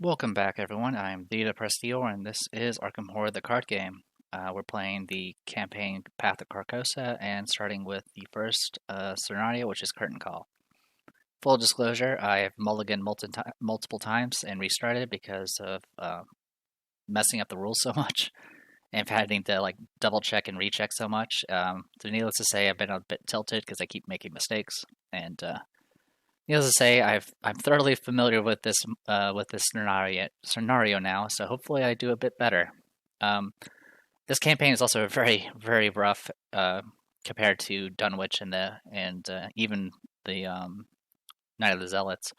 Welcome back, everyone. I'm Theta Prestior, and this is Arkham Horror, the card game. We're playing the campaign Path of Carcosa, and starting with the first scenario, which is Curtain Call. Full disclosure, I have mulliganed multiple times and restarted because of messing up the rules so much, and having to double check and recheck so much. So needless to say, I've been a bit tilted because I keep making mistakes, and needless to say, I'm thoroughly familiar with this scenario now, so hopefully I do a bit better. This campaign is also very, very rough compared to Dunwich and even the Night of the Zealots.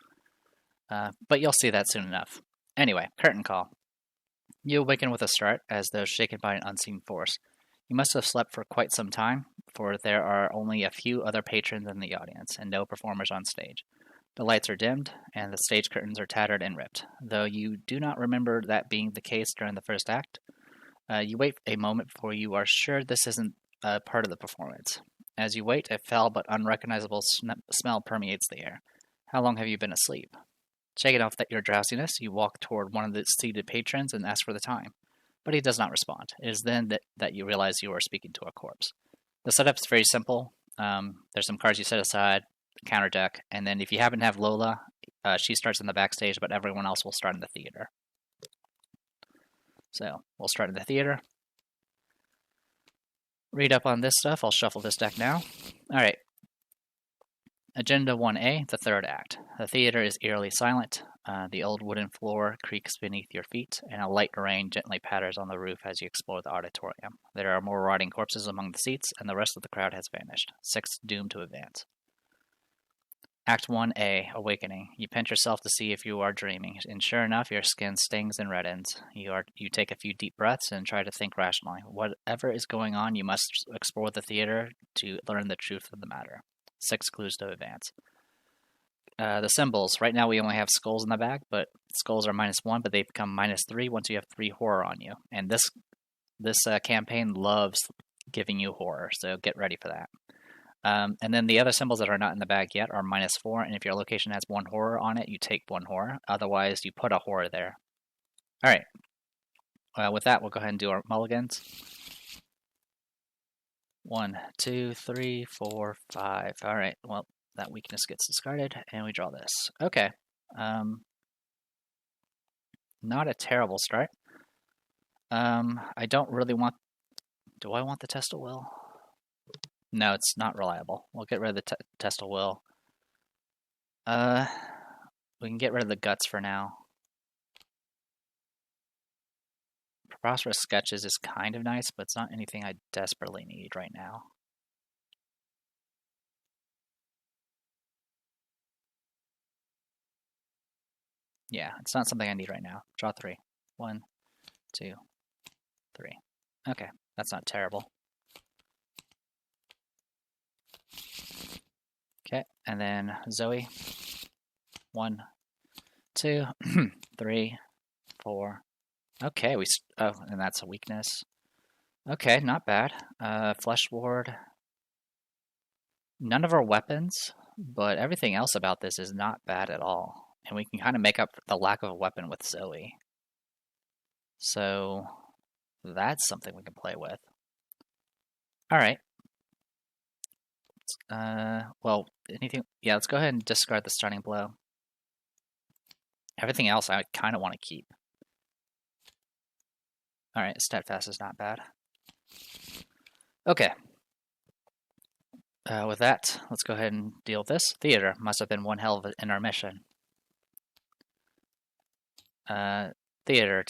But you'll see that soon enough. Anyway, Curtain Call. You awaken with a start, as though shaken by an unseen force. You must have slept for quite some time, for there are only a few other patrons in the audience, and no performers on stage. The lights are dimmed, and the stage curtains are tattered and ripped, though you do not remember that being the case during the first act. You wait a moment before you are sure this isn't part of the performance. As you wait, a foul but unrecognizable smell permeates the air. How long have you been asleep? Shaking off your drowsiness, you walk toward one of the seated patrons and ask for the time, but he does not respond. It is then that you realize you are speaking to a corpse. The setup is very simple. There's some cards you set aside, counter deck, and then if you happen to have Lola, she starts in the backstage, but everyone else will start in the theater. So we'll start in the theater. Read up on this stuff. I'll shuffle this deck now. Alright. Agenda 1A, the third act. The theater is eerily silent. The old wooden floor creaks beneath your feet, and a light rain gently patters on the roof as you explore the auditorium. There are more rotting corpses among the seats, and the rest of the crowd has vanished. 6 doomed to advance. Act 1A, Awakening. You pinch yourself to see if you are dreaming, and sure enough, your skin stings and reddens. You take a few deep breaths and try to think rationally. Whatever is going on, you must explore the theater to learn the truth of the matter. 6 clues to advance. The symbols. Right now we only have skulls in the back, but skulls are -1, but they become -3 once you have 3 horror on you. And this campaign loves giving you horror, so get ready for that. And then the other symbols that are not in the bag yet are -4, and if your location has 1 horror on it, you take 1 horror. Otherwise, you put a horror there. Alright. With that, we'll go ahead and do our mulligans. 1, 2, 3, 4, 5. Alright, well, that weakness gets discarded, and we draw this. Okay. Not a terrible start. I don't really want... Do I want the Test of Will? No, it's not reliable. We'll get rid of the Test of Will. We can get rid of the Guts for now. Preposterous Sketches is kind of nice, but it's not anything I desperately need right now. Yeah, it's not something I need right now. Draw 3. 1, 2, 3. Okay, that's not terrible. Okay, and then Zoe. 1, 2, 3, 4. Okay, and that's a weakness. Okay, not bad. Flesh Ward. None of our weapons, but everything else about this is not bad at all. And we can kind of make up the lack of a weapon with Zoe. So that's something we can play with. Alright. Well, anything... Yeah, let's go ahead and discard the Stunning Blow. Everything else I kind of want to keep. Alright, Steadfast is not bad. Okay. With that, let's go ahead and deal with this. Theater must have been one hell of an intermission. Theater.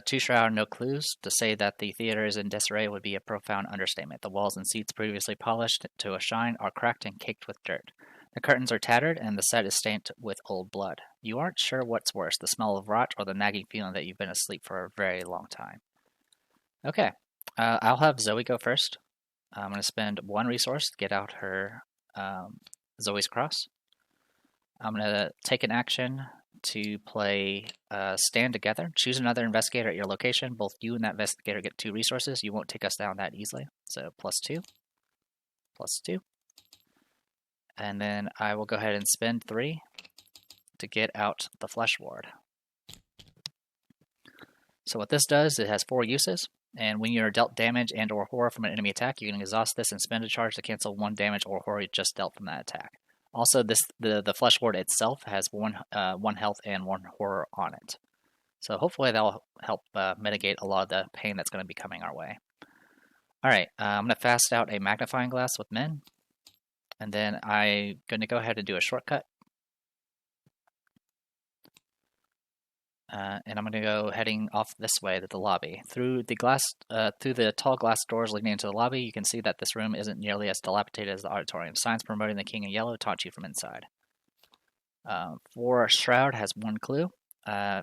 Two shroud, no clues. To say that the theater is in disarray would be a profound understatement. The walls and seats, previously polished to a shine, are cracked and caked with dirt. The curtains are tattered, and the set is stained with old blood. You aren't sure what's worse, the smell of rot or the nagging feeling that you've been asleep for a very long time. Okay. I'll have Zoe go first. I'm going to spend 1 resource to get out her Zoe's Cross. I'm going to take an action to play Stand Together. Choose another investigator at your location. Both you and that investigator get 2 resources. You won't take us down that easily. So +2. +2. And then I will go ahead and spend 3 to get out the Flesh Ward. So what this does, it has 4 uses, and when you're dealt damage and or horror from an enemy attack, you can exhaust this and spend a charge to cancel 1 damage or horror you just dealt from that attack. Also, the Flesh Ward itself has 1 health and 1 horror on it. So hopefully that'll help mitigate a lot of the pain that's going to be coming our way. Alright, I'm going to fast out a magnifying glass with Min, and then I'm going to go ahead and do a shortcut. And I'm going to go heading off this way to the lobby. Through the tall glass doors leading into the lobby, you can see that this room isn't nearly as dilapidated as the auditorium. Signs promoting the King in Yellow taunt you from inside. For Shroud has 1 clue.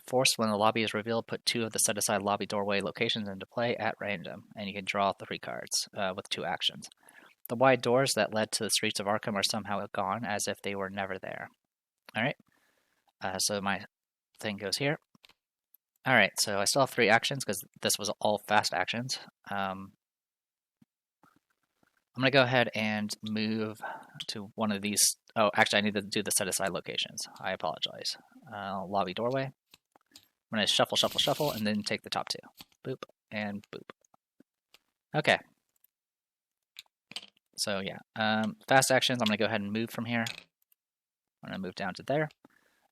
Force, when the lobby is revealed, put 2 of the set-aside lobby doorway locations into play at random, and you can draw 3 cards with 2 actions. The wide doors that led to the streets of Arkham are somehow gone, as if they were never there. Alright, so my thing goes here. Alright, so I still have 3 actions, because this was all fast actions. I'm going to go ahead and move to one of these. Oh, actually, I need to do the set-aside locations. I apologize. Lobby doorway. I'm going to shuffle, shuffle, shuffle, and then take the top 2. Boop, and boop. Okay. So, yeah. Fast actions, I'm going to go ahead and move from here. I'm going to move down to there.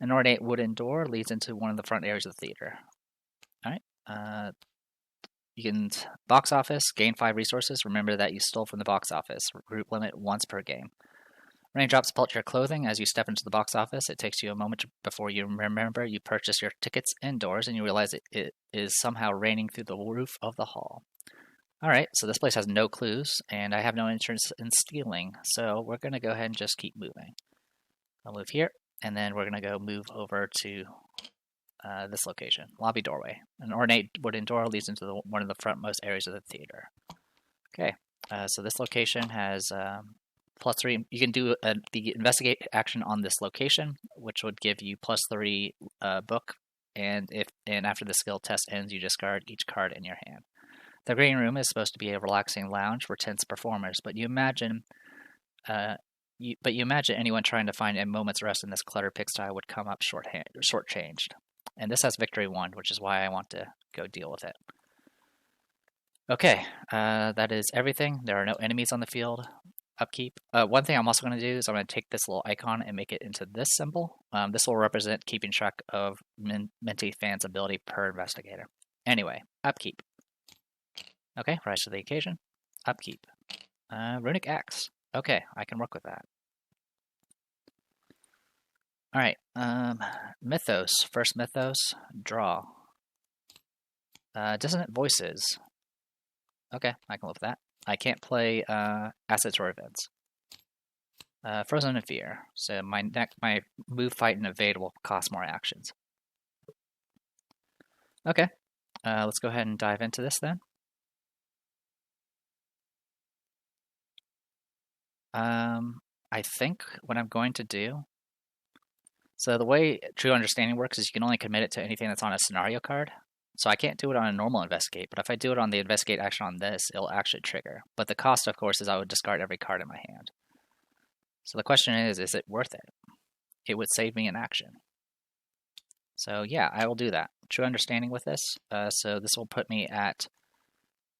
An ornate wooden door leads into one of the front areas of the theater. Alright. You can box office, gain 5 resources. Remember that you stole from the box office. Group limit once per game. Raindrops pelt your clothing as you step into the box office. It takes you a moment before you remember you purchased your tickets indoors and you realize it is somehow raining through the roof of the hall. Alright, so this place has no clues, and I have no interest in stealing, so we're going to go ahead and just keep moving. I'll move here, and then we're going to go move over to this location, lobby doorway. An ornate wooden door leads into one of the frontmost areas of the theater. Okay, so this location has +3. You can do the investigate action on this location, which would give you +3 book, and after the skill test ends, you discard each card in your hand. The green room is supposed to be a relaxing lounge for tense performers, but you imagine anyone trying to find a moment's rest in this cluttered pigsty would come up shortchanged. And this has victory 1, which is why I want to go deal with it. Okay, that is everything. There are no enemies on the field. Upkeep. One thing I'm also going to do is I'm going to take this little icon and make it into this symbol. This will represent keeping track of Minty Fan's ability per investigator. Anyway, upkeep. Okay, rise to the occasion. Upkeep. Runic Axe. Okay, I can work with that. Alright, Mythos. First Mythos, draw. Dissonant Voices. Okay, I can live with that. I can't play assets or events. Frozen in Fear. So my move, fight, and evade will cost more actions. Okay, let's go ahead and dive into this then. I think what I'm going to do. So the way True Understanding works is you can only commit it to anything that's on a scenario card. So I can't do it on a normal investigate, but if I do it on the investigate action on this, it'll actually trigger. But the cost, of course, is I would discard every card in my hand. So the question is it worth it? It would save me an action. So yeah, I will do that. True Understanding with this. So this will put me at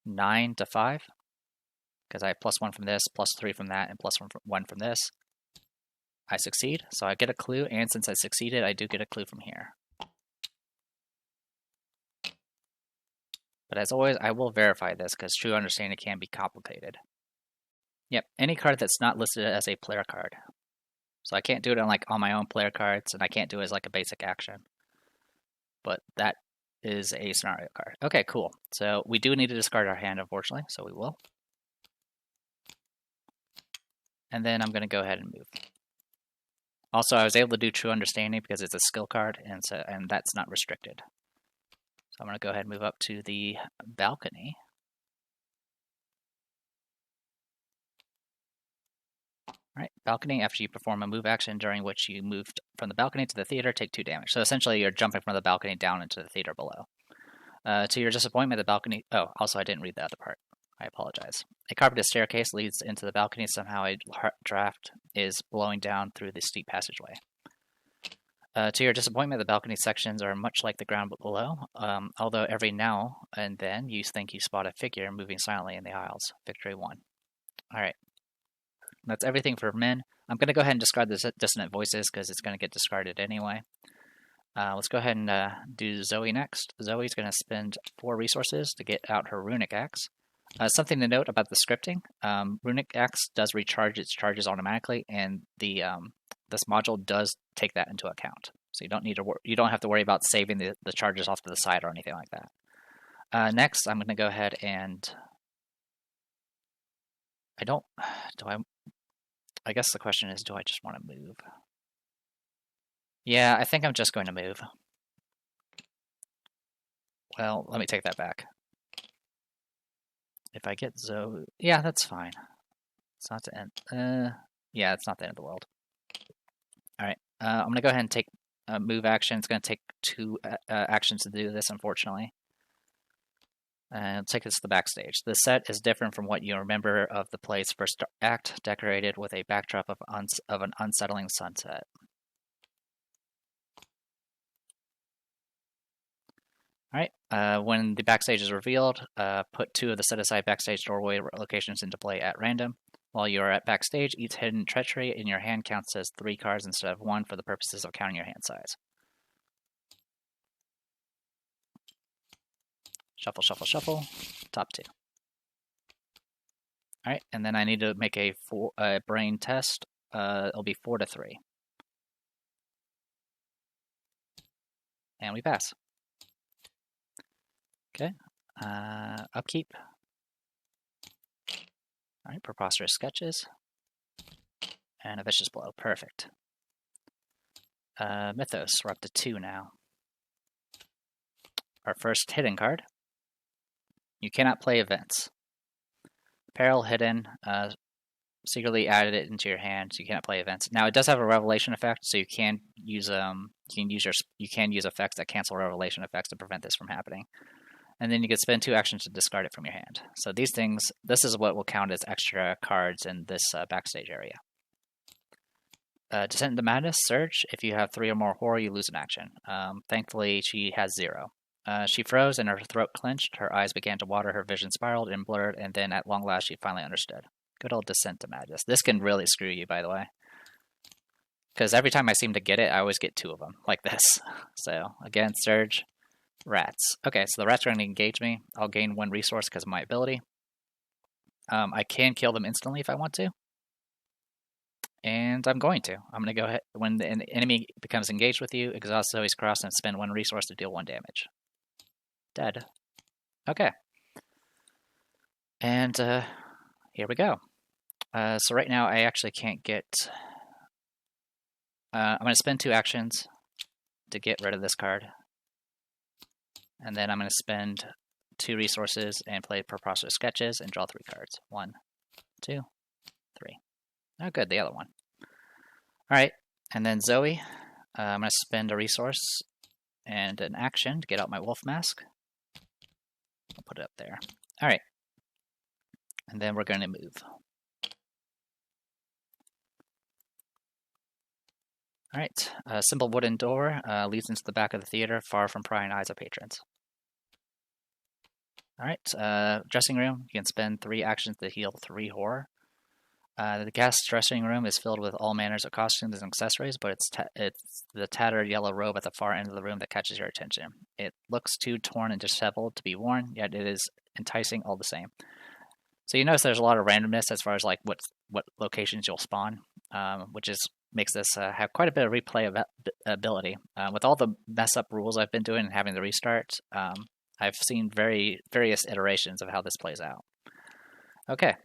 9 to 5. Because I have +1 from this, +3 from that, and +1 from this. I succeed, so I get a clue, and since I succeeded, I do get a clue from here. But as always, I will verify this, because True Understanding can be complicated. Yep, any card that's not listed as a player card. So I can't do it on my own player cards, and I can't do it as like a basic action. But that is a scenario card. Okay, cool. So we do need to discard our hand, unfortunately, so we will. And then I'm going to go ahead and move. Also, I was able to do True Understanding because it's a skill card, and that's not restricted. So I'm going to go ahead and move up to the balcony. Alright, balcony, after you perform a move action during which you moved from the balcony to the theater, take 2 damage. So essentially, you're jumping from the balcony down into the theater below. To your disappointment, the balcony... Oh, also, I didn't read the other part. I apologize. A carpeted staircase leads into the balcony. Somehow a draft is blowing down through the steep passageway. To your disappointment, the balcony sections are much like the ground below, although every now and then you think you spot a figure moving silently in the aisles. Victory 1. Alright, that's everything for men. I'm going to go ahead and discard the dissonant voices because it's going to get discarded anyway. Let's go ahead and do Zoe next. Zoe's going to spend 4 resources to get out her Runic Axe. Something to note about the scripting, Runic Axe does recharge its charges automatically, and this module does take that into account. So you don't have to worry about saving the charges off to the side or anything like that. Next, I'm going to go ahead and I guess the question is, do I just want to move? Yeah, I think I'm just going to move. Well, let me take that back. If I get Zoe, yeah, that's fine. It's not the end. Yeah, it's not the end of the world. All right, I'm gonna go ahead and take a move action. It's gonna take 2 actions to do this, unfortunately. And take this to the backstage. The set is different from what you remember of the play's first act, decorated with a backdrop of an unsettling sunset. Alright, when the backstage is revealed, put 2 of the set-aside backstage doorway locations into play at random. While you are at backstage, each hidden treachery in your hand counts as 3 cards instead of 1 for the purposes of counting your hand size. Shuffle, shuffle, shuffle. Top 2. Alright, and then I need to make a brain test. It'll be 4 to 3. And we pass. Okay. Upkeep. Alright, preposterous sketches. And a vicious blow. Perfect. Mythos. We're up to 2 now. Our first hidden card. You cannot play events. Peril hidden. Secretly added it into your hand, so you cannot play events. Now it does have a revelation effect, so you can use effects that cancel revelation effects to prevent this from happening. And then you can spend 2 actions to discard it from your hand. So these things, this is what will count as extra cards in this backstage area. Descent into Madness, Surge. If you have 3 or more horror, you lose an action. Thankfully, she has 0. She froze and her throat clenched, her eyes began to water, her vision spiraled and blurred, and then at long last she finally understood. Good old Descent to Madness. This can really screw you, by the way. Because every time I seem to get it, I always get 2 of them, like this. So, again, Surge, Rats. Okay, so the rats are going to engage me. I'll gain 1 resource because of my ability. I can kill them instantly if I want to. And I'm going to. I'm going to go ahead. When the enemy becomes engaged with you, exhaust Zoe's Cross and spend 1 resource to deal 1 damage. Dead. Okay. And here we go. So right now I actually can't get... I'm going to spend 2 actions to get rid of this card. And then I'm going to spend 2 resources and play Preposterous Sketches and draw 3 cards. 1, 2, 3. Oh, good, the other one. Alright, and then Zoe. I'm going to spend a resource and an action to get out my wolf mask. I'll put it up there. Alright. And then we're going to move. Alright, a simple wooden door leads into the back of the theater, far from prying eyes of patrons. Alright, dressing room. You can spend 3 actions to heal 3 horror. The guest dressing room is filled with all manners of costumes and accessories, but it's the tattered yellow robe at the far end of the room that catches your attention. It looks too torn and disheveled to be worn, yet it is enticing all the same. So you notice there's a lot of randomness as far as like what locations you'll spawn, which makes this have quite a bit of replay ability. With all the mess up rules I've been doing and having the restart, I've seen various iterations of how this plays out. Okay,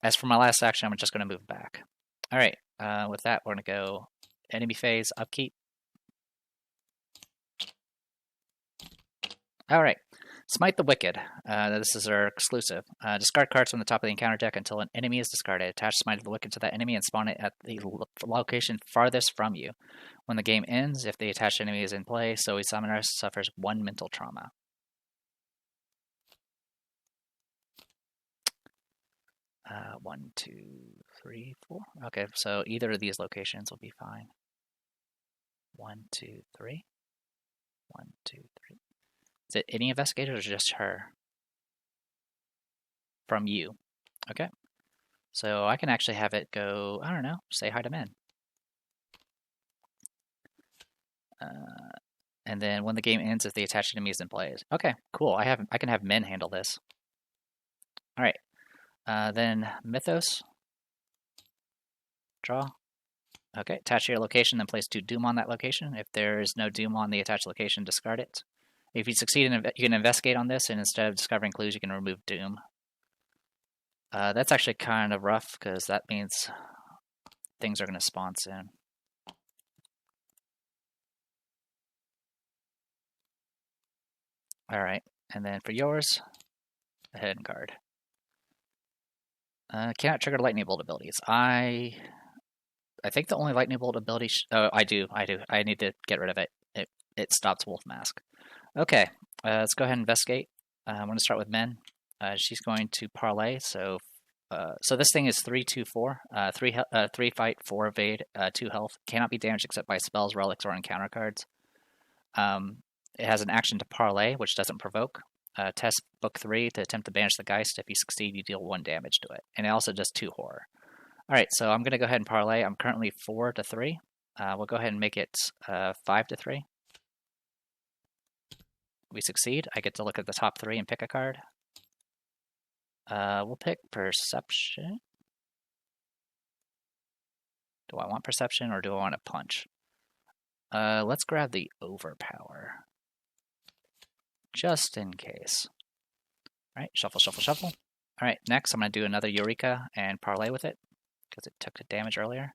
as for my last action, I'm just going to move back. Alright, with that, we're going to go enemy phase, upkeep. Alright, Smite the Wicked. This is our exclusive. Discard cards from the top of the encounter deck until an enemy is discarded. Attach Smite the Wicked to that enemy and spawn it at the location farthest from you. When the game ends, if the attached enemy is in play, Zoe Summoner suffers 1 mental trauma. 1, 2, 3, 4. Okay, so either of these locations will be fine. 1, 2, 3. 1, 2, 3. Is it any investigators or just her? From you. Okay. So I can actually have it go, I don't know, say hi to men. And then when the game ends, if the attached enemy is in play. Okay, cool. I can have men handle this. All right. Then Mythos. Draw. Okay, attach to your location, then place 2 Doom on that location. If there is no Doom on the attached location, discard it. If you succeed, you can investigate on this, and instead of discovering clues, you can remove Doom. That's actually kind of rough, because that means things are going to spawn soon. Alright, and then for yours, a hidden card. Cannot trigger lightning bolt abilities. I think the only lightning bolt ability... oh, I do. I need to get rid of it. It stops Wolf Mask. Okay, let's go ahead and investigate. I'm going to start with men. She's going to parlay, so this thing is 3, 2, 4. 3 fight, 4 evade, 2 health. Cannot be damaged except by spells, relics, or encounter cards. It has an action to parlay, which doesn't provoke. Test book 3 to attempt to banish the Geist. If you succeed, you deal 1 damage to it. And it also does 2 horror. Alright, so I'm going to go ahead and parlay. I'm currently 4 to 3. We'll go ahead and make it 5 to 3. We succeed. I get to look at the top 3 and pick a card. We'll pick Perception. Do I want Perception or do I want to punch? Let's grab the Overpower. Just in case. Alright, shuffle, shuffle, shuffle. Alright, next I'm going to do another Eureka and parlay with it, because it took the damage earlier.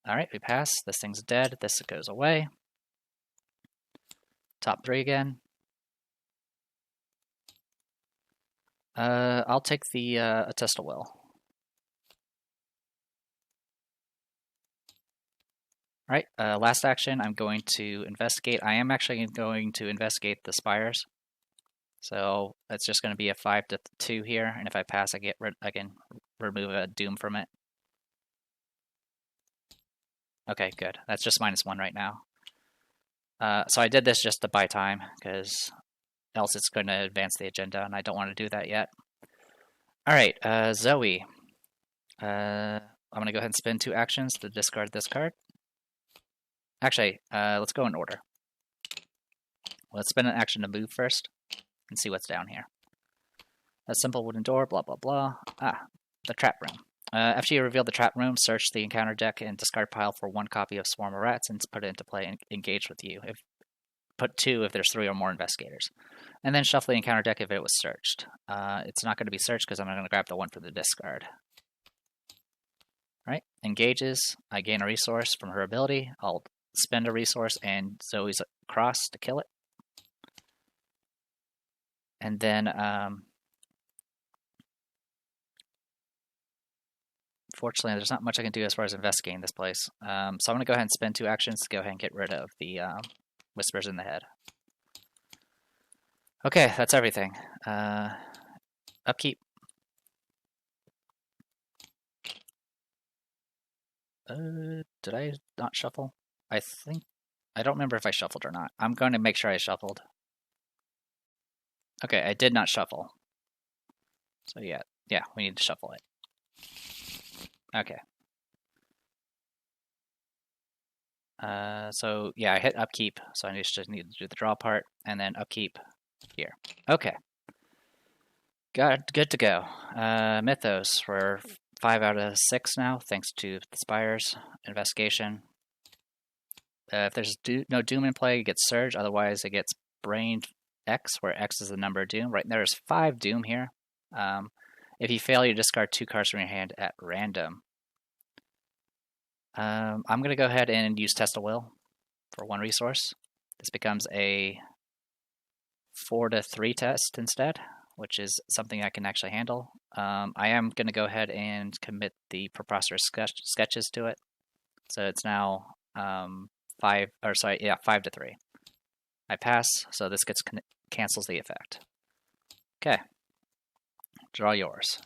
Alright, we pass. This thing's dead. This goes away. Top 3 again. I'll take the Attest of Will. Alright, last action, I'm going to investigate. I am actually going to investigate the Spires. So it's just going to be a 5 to 2 here, and if I pass, I can remove a Doom from it. Okay, good. That's just -1 right now. So I did this just to buy time, because else it's going to advance the agenda, and I don't want to do that yet. Alright, Zoe. I'm going to go ahead and spend 2 actions to discard this card. Actually, let's go in order. Let's spend an action to move first, and see what's down here. A simple wooden door, blah blah blah. The trap room. After you reveal the trap room, search the encounter deck and discard pile for 1 copy of Swarm of Rats and put it into play and engage with you. Put 2 if there's 3 or more investigators. And then shuffle the encounter deck if it was searched. It's not going to be searched because I'm going to grab the 1 from the discard. Alright, engages. I gain a resource from her ability. I'll spend a resource and Zoe's cross to kill it. And then, fortunately, there's not much I can do as far as investigating this place. So I'm going to go ahead and spend 2 actions to go ahead and get rid of the Whispers in the Head. Okay, that's everything. Upkeep. Did I not shuffle? I don't remember if I shuffled or not. I'm going to make sure I shuffled. Okay, I did not shuffle. So yeah, we need to shuffle it. Okay. So yeah, I hit upkeep, so I just need to do the draw part, and then upkeep here. Okay. Good to go. Mythos, we're 5 out of 6 now, thanks to the Spires investigation. If there's no Doom in play, it gets Surge, otherwise it gets Brain X, where X is the number of Doom. Right, there's 5 Doom here. If you fail, you discard 2 cards from your hand at random. I'm going to go ahead and use Test of Will for 1 resource. This becomes a 4 to 3 test instead, which is something I can actually handle. I am going to go ahead and commit the Preposterous Sketches to it. So it's now 5 to 3. I pass, so this cancels the effect. Okay. Draw yours.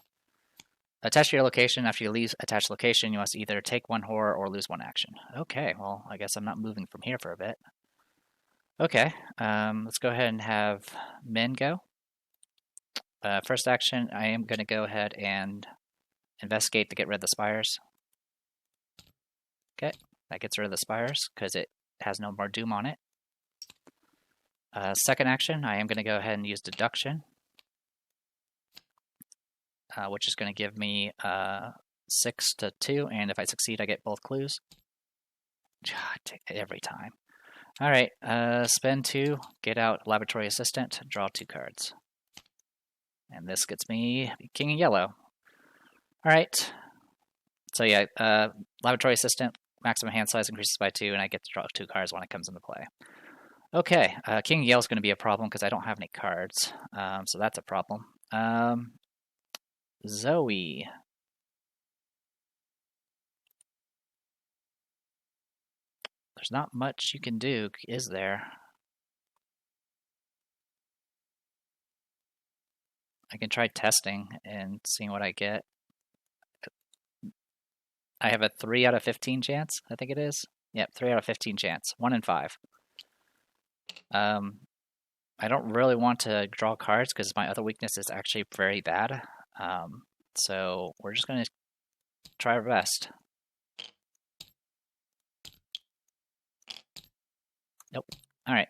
Attach to your location. After you leave attached location, you must either take one horror or lose one action. Okay, well, I guess I'm not moving from here for a bit. Okay, let's go ahead and have Min go. First action, I am going to go ahead and investigate to get rid of the spires. Okay, that gets rid of the spires because it has no more doom on it. Second action, I am going to go ahead and use deduction, which is going to give me 6 to 2, and if I succeed, I get both clues. I take it every time. All right, spend 2, get out Laboratory Assistant, draw 2 cards. And this gets me King of Yellow. All right. So yeah, Laboratory Assistant, maximum hand size increases by 2, and I get to draw 2 cards when it comes into play. Okay, King of Yellow is going to be a problem because I don't have any cards, so that's a problem. Zoe. There's not much you can do, is there? I can try testing and seeing what I get. I have a 3 out of 15 chance, I think it is. Yep, 3 out of 15 chance. 1 in 5. I don't really want to draw cards because my other weakness is actually very bad. So we're just going to try our best. Nope. All right.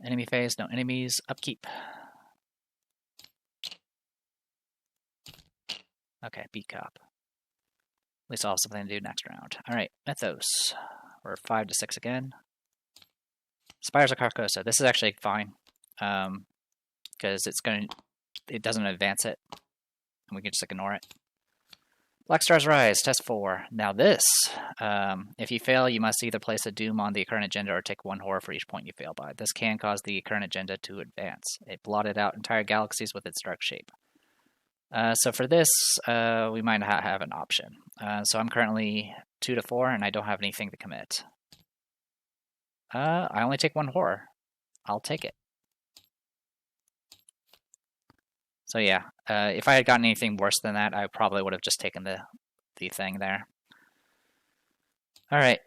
Enemy phase, no enemies. Upkeep. Okay, beat cop. At least I'll have something to do next round. All right, Mythos. We're 5 to 6 again. Spires of Carcosa. This is actually fine because it doesn't advance it, and we can just ignore it. Black Stars Rise, test 4. Now this, if you fail, you must either place a doom on the current agenda or take 1 horror for each point you fail by. This can cause the current agenda to advance. It blotted out entire galaxies with its dark shape. So for this, we might not have an option. So I'm currently 2 to 4, and I don't have anything to commit. I only take 1 horror. I'll take it. So yeah, if I had gotten anything worse than that, I probably would have just taken the thing there. All right,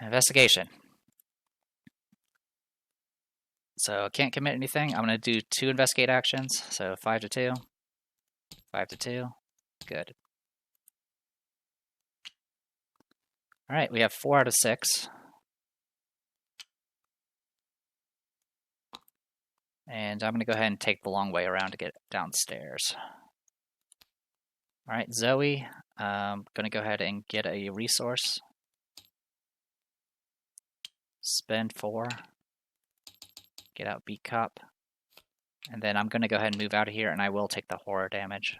investigation. So I can't commit anything. I'm going to do 2 investigate actions. So 5 to 2, 5 to 2. Good. All right, we have 4 out of 6. And I'm going to go ahead and take the long way around to get downstairs. All right, Zoe, I'm going to go ahead and get a resource. Spend 4. Get out beat cop. And then I'm going to go ahead and move out of here, and I will take the horror damage.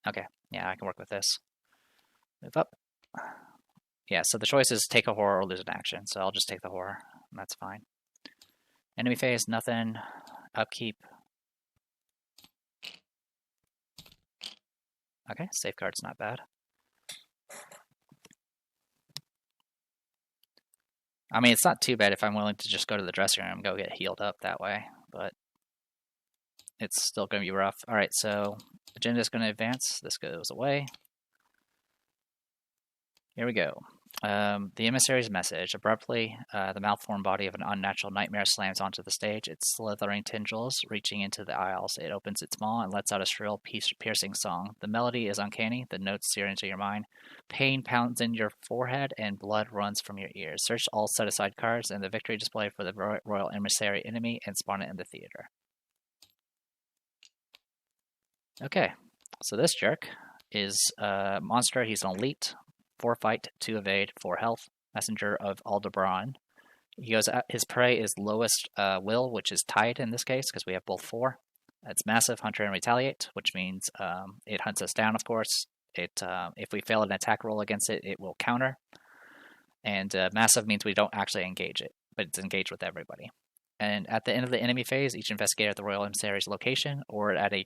Okay, yeah, I can work with this. Move up. Yeah, so the choice is take a horror or lose an action, so I'll just take the horror, and that's fine. Enemy phase, nothing. Upkeep. Okay, safeguard's not bad. I mean, it's not too bad if I'm willing to just go to the dressing room and go get healed up that way, but it's still going to be rough. All right, so agenda's going to advance. This goes away. Here we go. The emissary's message. Abruptly, the malformed body of an unnatural nightmare slams onto the stage, its slithering tendrils reaching into the aisles. It opens its maw and lets out a shrill, piercing song. The melody is uncanny, the notes sear into your mind. Pain pounds in your forehead, and blood runs from your ears. Search all set-aside cards and the victory display for the royal emissary enemy and spawn it in the theater. Okay, so this jerk is a monster. He's an elite. 4 fight, 2 evade, 4 health. Messenger of Aldebaran. He goes. His prey is lowest will, which is tied in this case because we have both 4. It's massive, hunter, and retaliate, which means it hunts us down. Of course, if we fail an attack roll against it, it will counter. And massive means we don't actually engage it, but it's engaged with everybody. And at the end of the enemy phase, each investigator at the royal emissary's location or at a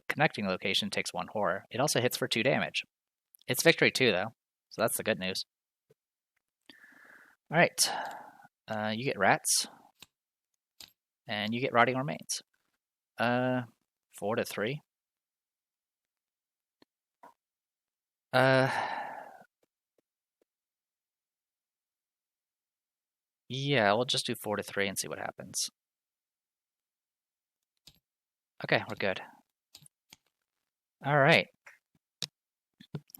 connecting location takes 1 horror. It also hits for 2 damage. It's victory too, though. So that's the good news. All right, you get rats. and you get Rotting Remains. 4 to 3. Yeah, we'll just do 4 to 3 and see what happens. Okay, we're good. All right.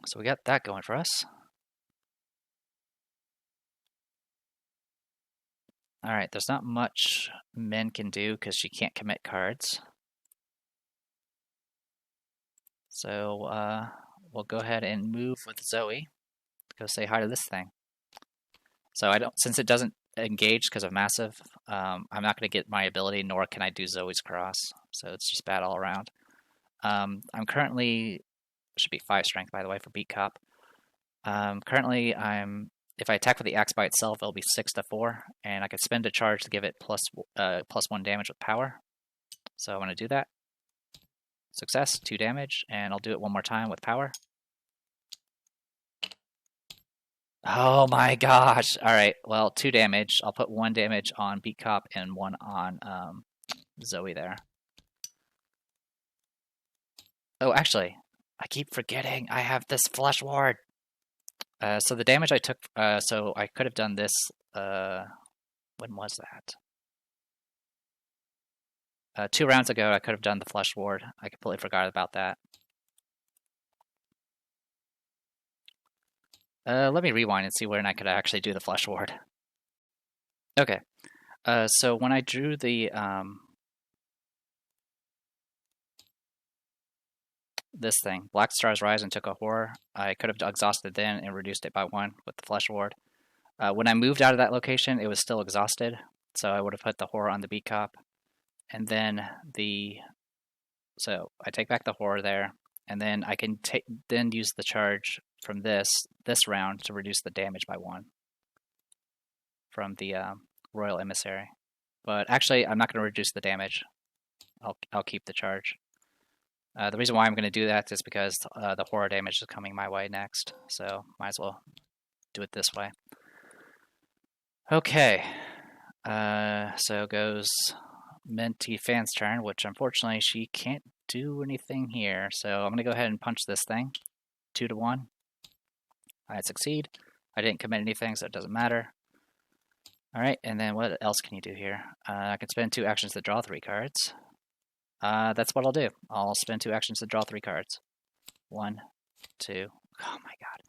So we got that going for us. All right, there's not much Min can do because she can't commit cards. So we'll go ahead and move with Zoe. Go say hi to this thing. So since it doesn't engage because of massive, I'm not going to get my ability, nor can I do Zoe's cross. So it's just bad all around. I'm currently, should be 5 strength by the way for Beat Cop. Currently if I attack with the axe by itself, it'll be 6 to 4, and I can spend a charge to give it plus 1 damage with power. So I'm going to do that. Success, 2 damage, and I'll do it one more time with power. Oh my gosh! Alright, well, 2 damage. I'll put 1 damage on Beat Cop and 1 on Zoe there. Oh, actually, I keep forgetting I have this Flesh Ward! So the damage I took, so I could have done this, when was that? 2 rounds ago I could have done the Flesh Ward. I completely forgot about that. Let me rewind and see when I could actually do the Flesh Ward. Okay, so when I drew the, this thing, Black Stars Rise, and took a horror, I could have exhausted then and reduced it by 1 with the Flesh Ward. When I moved out of that location, it was still exhausted, so I would have put the horror on the Beat Cop. And then so I take back the horror there, and then I can then use the charge from this round to reduce the damage by 1 from the Royal Emissary. But actually, I'm not going to reduce the damage. I'll keep the charge. The reason why I'm going to do that is because the horror damage is coming my way next, so might as well do it this way. Okay, so goes Minty Fan's turn, which unfortunately she can't do anything here. So I'm going to go ahead and punch this thing. 2 to 1. I succeed. I didn't commit anything, so it doesn't matter. Alright, and then what else can you do here? I can spend 2 actions to draw 3 cards. That's what I'll do. I'll spend 2 actions to draw 3 cards. 1, 2, oh my god.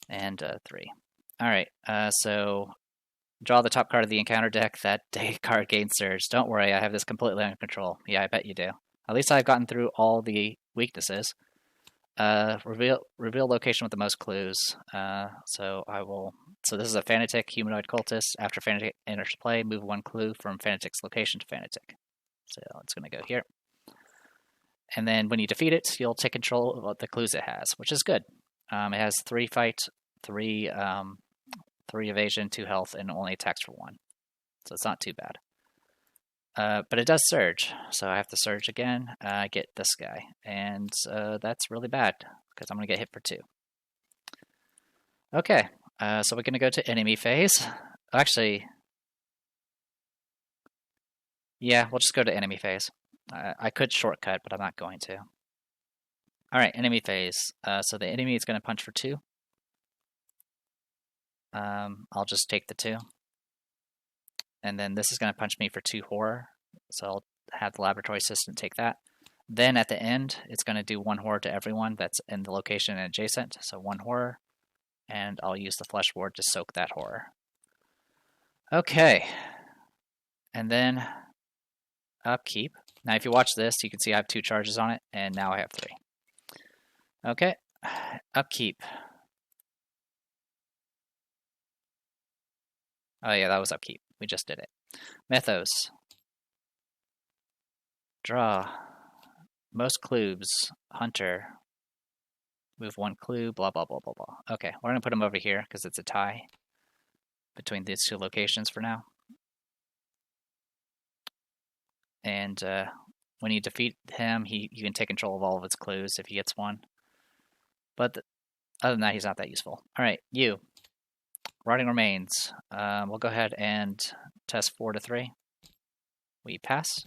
And 3. Alright, so draw the top card of the encounter deck. That day card gains surge. Don't worry, I have this completely under control. Yeah, I bet you do. At least I've gotten through all the weaknesses. Reveal location with the most clues. So this is a Fanatic humanoid cultist. After Fanatic enters play, move 1 clue from Fanatic's location to Fanatic. So it's going to go here. And then when you defeat it, you'll take control of the clues it has, which is good. It has 3 fight, 3 evasion, 2 health, and only attacks for 1. So it's not too bad. But it does surge, so I have to surge again. I get this guy, and that's really bad, because I'm going to get hit for 2. Okay, so we're going to go to enemy phase. Actually, yeah, we'll just go to enemy phase. I could shortcut, but I'm not going to. Alright, enemy phase. So the enemy is going to punch for 2. I'll just take the 2. And then this is going to punch me for 2 horror. So I'll have the laboratory assistant take that. Then at the end, it's going to do 1 horror to everyone that's in the location and adjacent. So 1 horror. And I'll use the Flesh Ward to soak that horror. Okay. And then upkeep. Now if you watch this, you can see I have 2 charges on it. And now I have 3. Okay. Upkeep. Oh yeah, that was upkeep. We just did it. Mythos. Draw. Most clues. Hunter. Move 1 clue. Blah, blah, blah, blah, blah. Okay, we're going to put him over here because it's a tie between these 2 locations for now. And when you defeat him, you can take control of all of his clues if he gets 1. But other than that, he's not that useful. Alright, you. Rotting Remains. We'll go ahead and test 4 to 3. We pass.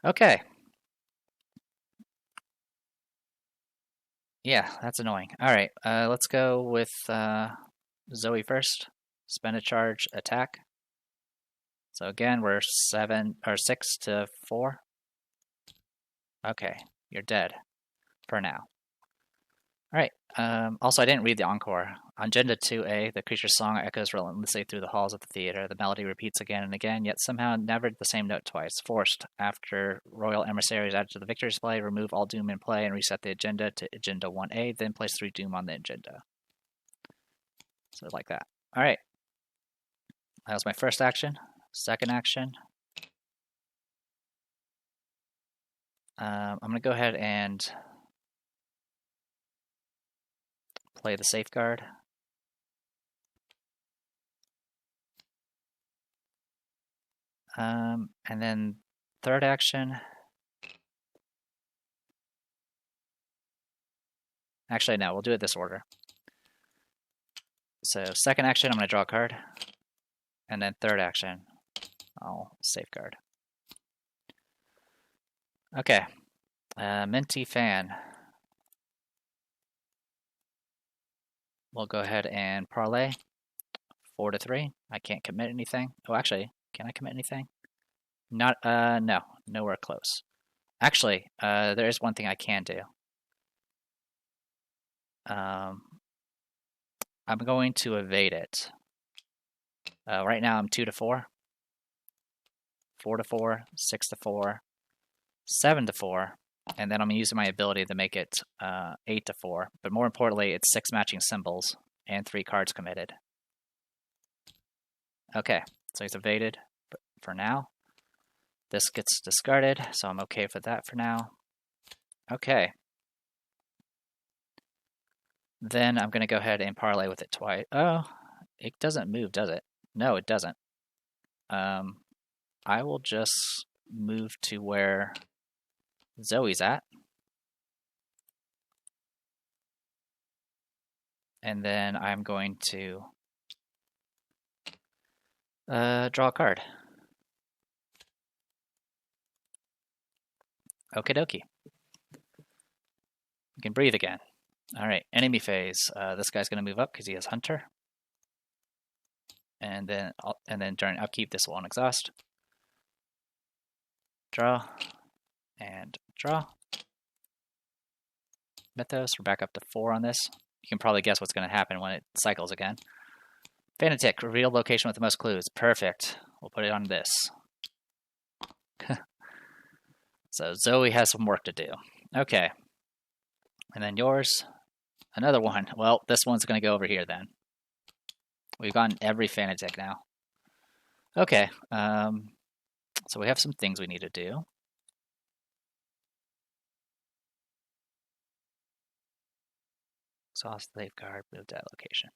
Okay. Yeah, that's annoying. All right, let's go with Zoe first. Spend a charge, attack. So again, we're 6 to 4. Okay, you're dead for now. All right. Also, I didn't read the encore. On Agenda 2A, the creature's song echoes relentlessly through the halls of the theater. The melody repeats again and again, yet somehow never the same note twice. Forced. After Royal Emissary is added to the victory display, remove all Doom in play and reset the agenda to Agenda 1A, then place 3 Doom on the agenda. So like that. All right. That was my first action. Second action. I'm going to go ahead and play the safeguard. And then third action. Actually, no, we'll do it this order. So second action, I'm going to draw a card. And then third action, I'll safeguard. Okay. Minty Fan. We'll go ahead and parlay. 4 to 3. I can't commit anything. Oh, actually, can I commit anything? Not, no, nowhere close. Actually, there is one thing I can do. I'm going to evade it. Right now I'm 2 to 4. 4 to 4, 6 to 4, 7 to 4, and then I'm using my ability to make it 8 to 4. But more importantly, it's 6 matching symbols and 3 cards committed. Okay, so he's evaded for now. This gets discarded, so I'm okay with that for now. Okay. Then I'm going to go ahead and parlay with it twice. Oh, it doesn't move, does it? No, it doesn't. I will just move to where Zoe's at. And then I'm going to draw a card. Okie dokie. You can breathe again. Alright, enemy phase. This guy's going to move up because he has Hunter. And then during upkeep, this will unexhaust. Draw. And draw. Mythos, we're back up to 4 on this. You can probably guess what's going to happen when it cycles again. Fanatic, reveal location with the most clues. Perfect. We'll put it on this. So Zoe has some work to do. Okay. And then yours. Another one. Well, this one's going to go over here then. We've gotten every Fanatic now. Okay. So we have some things we need to do. Exhaust safeguard, move that location.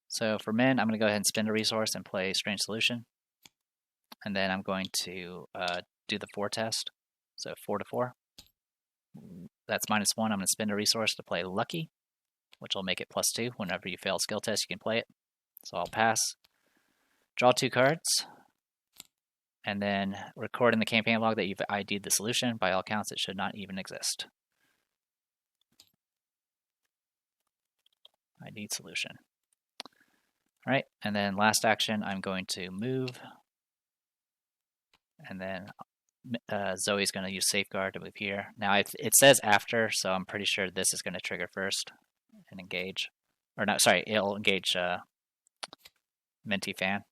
So for men, I'm going to go ahead and spend a resource and play Strange Solution. And then I'm going to do the 4 test. So 4 to 4. That's -1. I'm going to spend a resource to play Lucky, which will make it +2. Whenever you fail a skill test, you can play it. So I'll pass. Draw 2 cards. And then record in the campaign log that you've ID'd the solution. By all counts, it should not even exist. ID'd solution. All right, and then last action, I'm going to move. And then Zoe's going to use Safeguard to move here. Now, it says after, so I'm pretty sure this is going to trigger first and engage. Or no, sorry, it'll engage Minty Fan.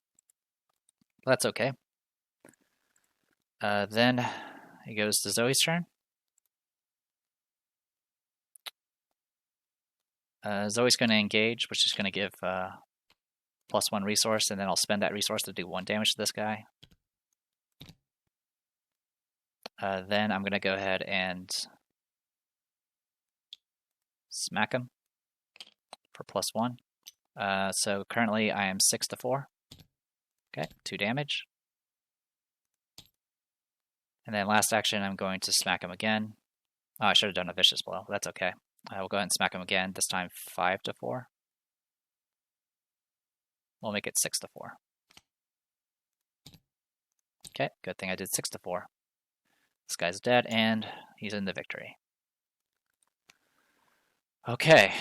That's okay. Then it goes to Zoe's turn. Zoe's going to engage, which is going to give +1 resource, and then I'll spend that resource to do 1 damage to this guy. Then I'm going to go ahead and smack him for +1. So currently I am 6 to 4. Okay, 2 damage. And then last action, I'm going to smack him again. Oh, I should have done a vicious blow. That's okay. I will go ahead and smack him again, this time 5-4. We'll make it 6-4. Okay, good thing I did 6-4. This guy's dead, and he's in the victory. Okay.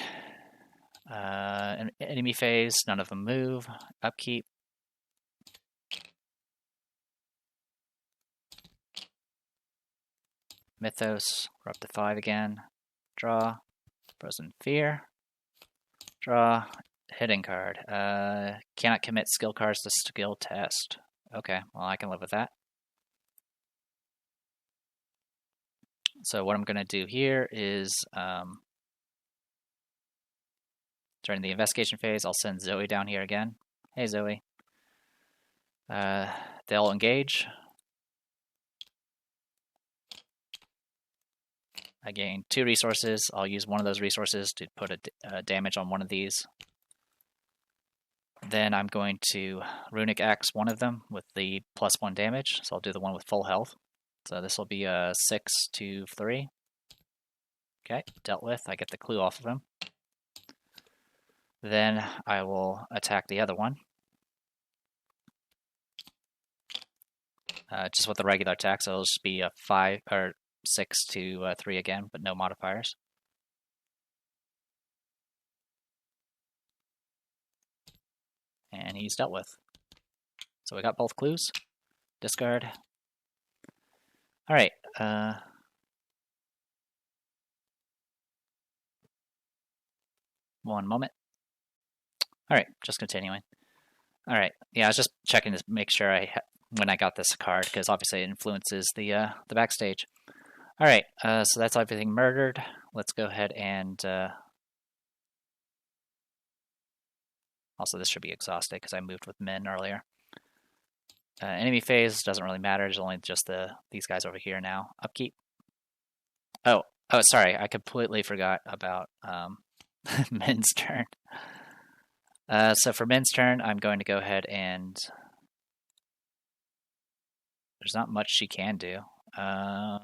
Enemy phase, none of them move. Upkeep. Mythos, we're up to 5 again. Draw. Frozen Fear. Draw. Hitting card. Cannot commit skill cards to skill test. Okay, well, I can live with that. So what I'm going to do here is, during the investigation phase, I'll send Zoe down here again. Hey, Zoe. They'll engage. I gain 2 resources. I'll use one of those resources to put a damage on one of these. Then I'm going to Runic Axe one of them with the +1 damage. So I'll do the one with full health. So this will be a 6-3. Okay, dealt with. I get the clue off of him. Then I will attack the other one. Just with the regular attack, so it'll just be a 6-3 again, but no modifiers. And he's dealt with. So we got both clues. Discard. Alright. One moment. Alright, just continuing. Alright, yeah, I was just checking to make sure when I got this card, because obviously it influences the backstage. Alright, so that's everything murdered. Let's go ahead and... Also, this should be exhausted because I moved with men earlier. Enemy phase doesn't really matter. There's only just these guys over here now. Upkeep. Oh, sorry. I completely forgot about men's turn. So for men's turn, I'm going to go ahead and... There's not much she can do. I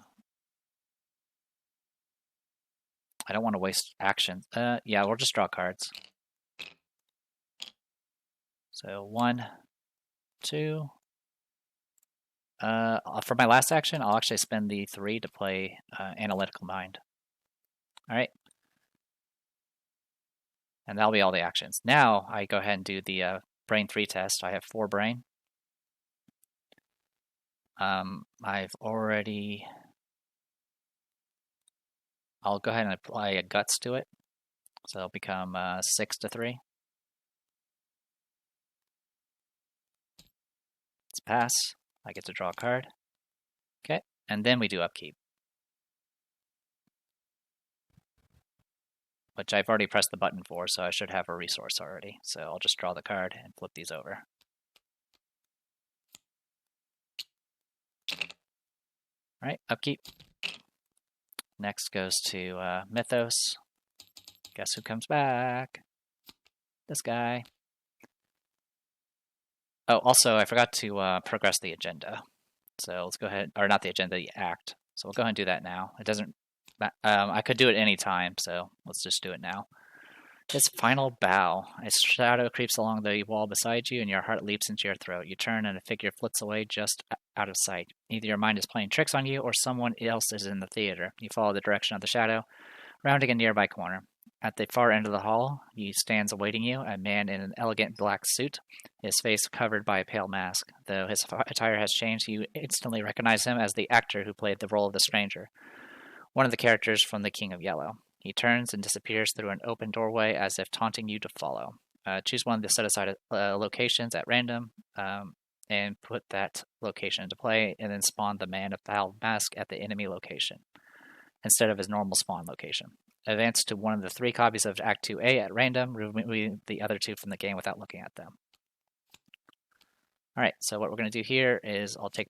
don't want to waste action. Yeah, we'll just draw cards. So 1, 2. For my last action, I'll actually spend the 3 to play Analytical Mind. Alright. And that'll be all the actions. Now I go ahead and do the Brain 3 test. I have 4 Brain. I've already... I'll go ahead and apply a Guts to it. So it'll become 6-3. It's pass. I get to draw a card. Okay, and then we do Upkeep. Which I've already pressed the button for, so I should have a resource already. So I'll just draw the card and flip these over. Alright, Upkeep. Next goes to Mythos. Guess who comes back? This guy. Oh, also, I forgot to progress the agenda. So let's go ahead, or not the agenda, the act. So we'll go ahead and do that now. It doesn't, I could do it any time, so let's just do it now. His final bow. A shadow creeps along the wall beside you, and your heart leaps into your throat. You turn, and a figure flits away just out of sight. Either your mind is playing tricks on you, or someone else is in the theater. You follow the direction of the shadow, rounding a nearby corner. At the far end of the hall, he stands awaiting you, a man in an elegant black suit, his face covered by a pale mask. Though his attire has changed, you instantly recognize him as the actor who played the role of the stranger, one of the characters from The King of Yellow. He turns and disappears through an open doorway as if taunting you to follow. Choose one of the set-aside locations at random and put that location into play, and then spawn the man of foul mask at the enemy location instead of his normal spawn location. Advance to one of the 3 copies of Act 2A at random, removing the other 2 from the game without looking at them. Alright, so what we're going to do here is I'll take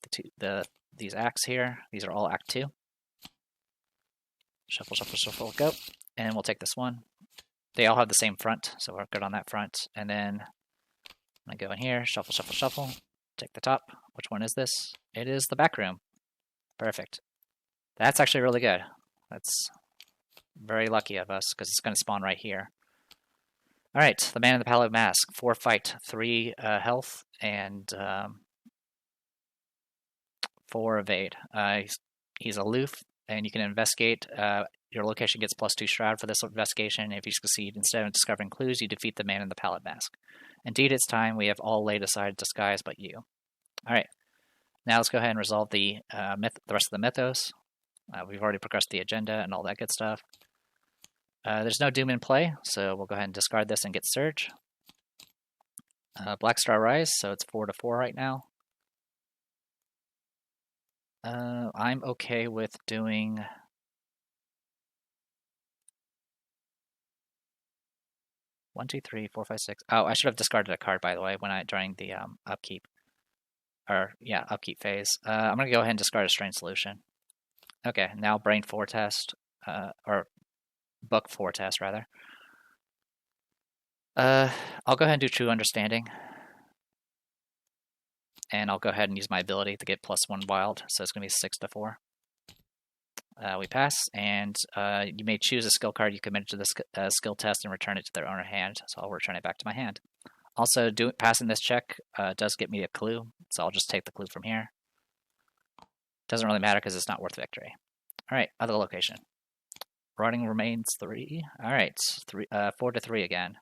these acts here. These are all Act 2. Shuffle, shuffle, shuffle, go. And we'll take this one. They all have the same front, so we're good on that front. And then I'm going to go in here, shuffle, shuffle, shuffle. Take the top. Which one is this? It is the back room. Perfect. That's actually really good. That's very lucky of us, because it's going to spawn right here. Alright, the man in the pallid mask. 4 fight, 3 health, and 4 evade. He's aloof, and you can investigate. Your location gets +2 shroud for this investigation. If you succeed, instead of discovering clues, you defeat the man in the pallid mask. Indeed, it's time. We have all laid aside disguise but you. Alright, now let's go ahead and resolve the rest of the mythos. We've already progressed the agenda and all that good stuff. There's no Doom in play, so we'll go ahead and discard this and get Surge. Black Star Rise, so it's 4-4 right now. I'm okay with doing... One, two, three, four, five, six. Oh, I should have discarded a card, by the way, during the upkeep. Upkeep phase. I'm going to go ahead and discard a Strange Solution. Okay, now Brain Foretest, or Book Foretest, rather. I'll go ahead and do True Understanding. And I'll go ahead and use my ability to get +1 wild, so it's going to be 6-4. We pass, and you may choose a skill card you committed to the skill test and return it to their owner hand, so I'll return it back to my hand. Also, passing this check does get me a clue, so I'll just take the clue from here. Doesn't really matter because it's not worth victory. Alright, other location. Rotting Remains 3. Alright, 4-3 again.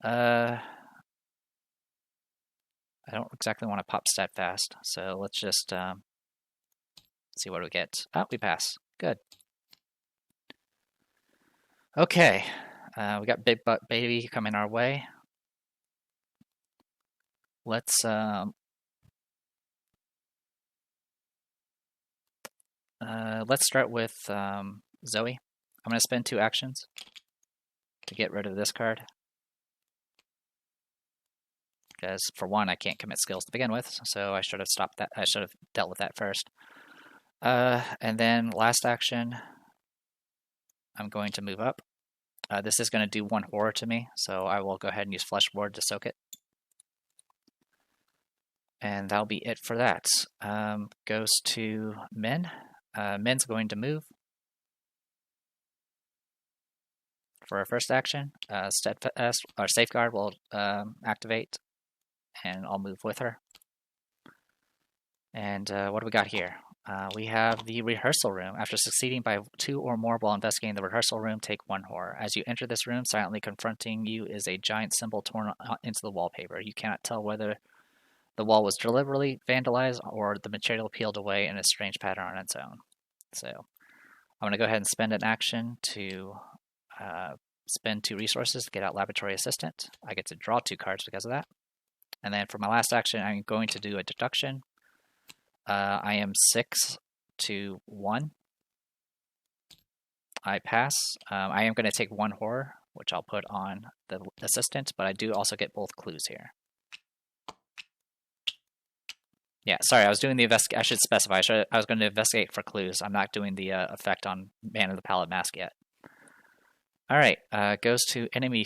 I don't exactly want to pop Steadfast, so let's just see what we get. Oh, we pass. Good. Okay, we got Big Butt Baby coming our way. Let's start with Zoe. I'm going to spend 2 actions to get rid of this card. Because, for one, I can't commit skills to begin with, so I should have stopped that. I should have dealt with that first. And then, last action, I'm going to move up. This is going to do 1 horror to me, so I will go ahead and use Flesh Ward to soak it. And that'll be it for that. Goes to Min. Min's going to move for our first action. Steadfast or Safeguard will activate, and I'll move with her. And what do we got here? We have the rehearsal room. After succeeding by 2 or more while investigating the rehearsal room, take 1 horror. As you enter this room, silently confronting you is a giant symbol torn into the wallpaper. You cannot tell whether the wall was deliberately vandalized or the material peeled away in a strange pattern on its own. So I'm going to go ahead and spend an action to spend 2 resources to get out Laboratory Assistant. I get to draw 2 cards because of that. And then for my last action, I'm going to do a deduction. I am 6-1. I pass. I am going to take 1 horror, which I'll put on the assistant, but I do also get both clues here. Yeah, sorry, I was doing the I should specify. I was going to investigate for clues. I'm not doing the effect on Man of the Pallid Mask yet. All right, goes to enemy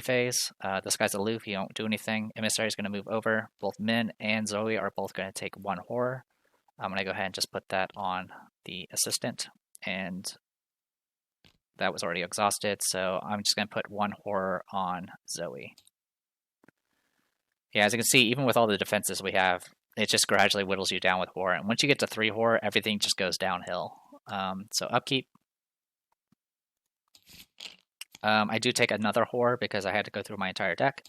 phase. This guy's aloof. He don't do anything. Emissary is going to move over. Both Min and Zoe are both going to take 1 horror. I'm going to go ahead and just put that on the assistant, and that was already exhausted. So I'm just going to put 1 horror on Zoe. Yeah, as you can see, even with all the defenses we have, it just gradually whittles you down with horror. And once you get to 3 horror, everything just goes downhill. So upkeep. I do take another horror because I had to go through my entire deck.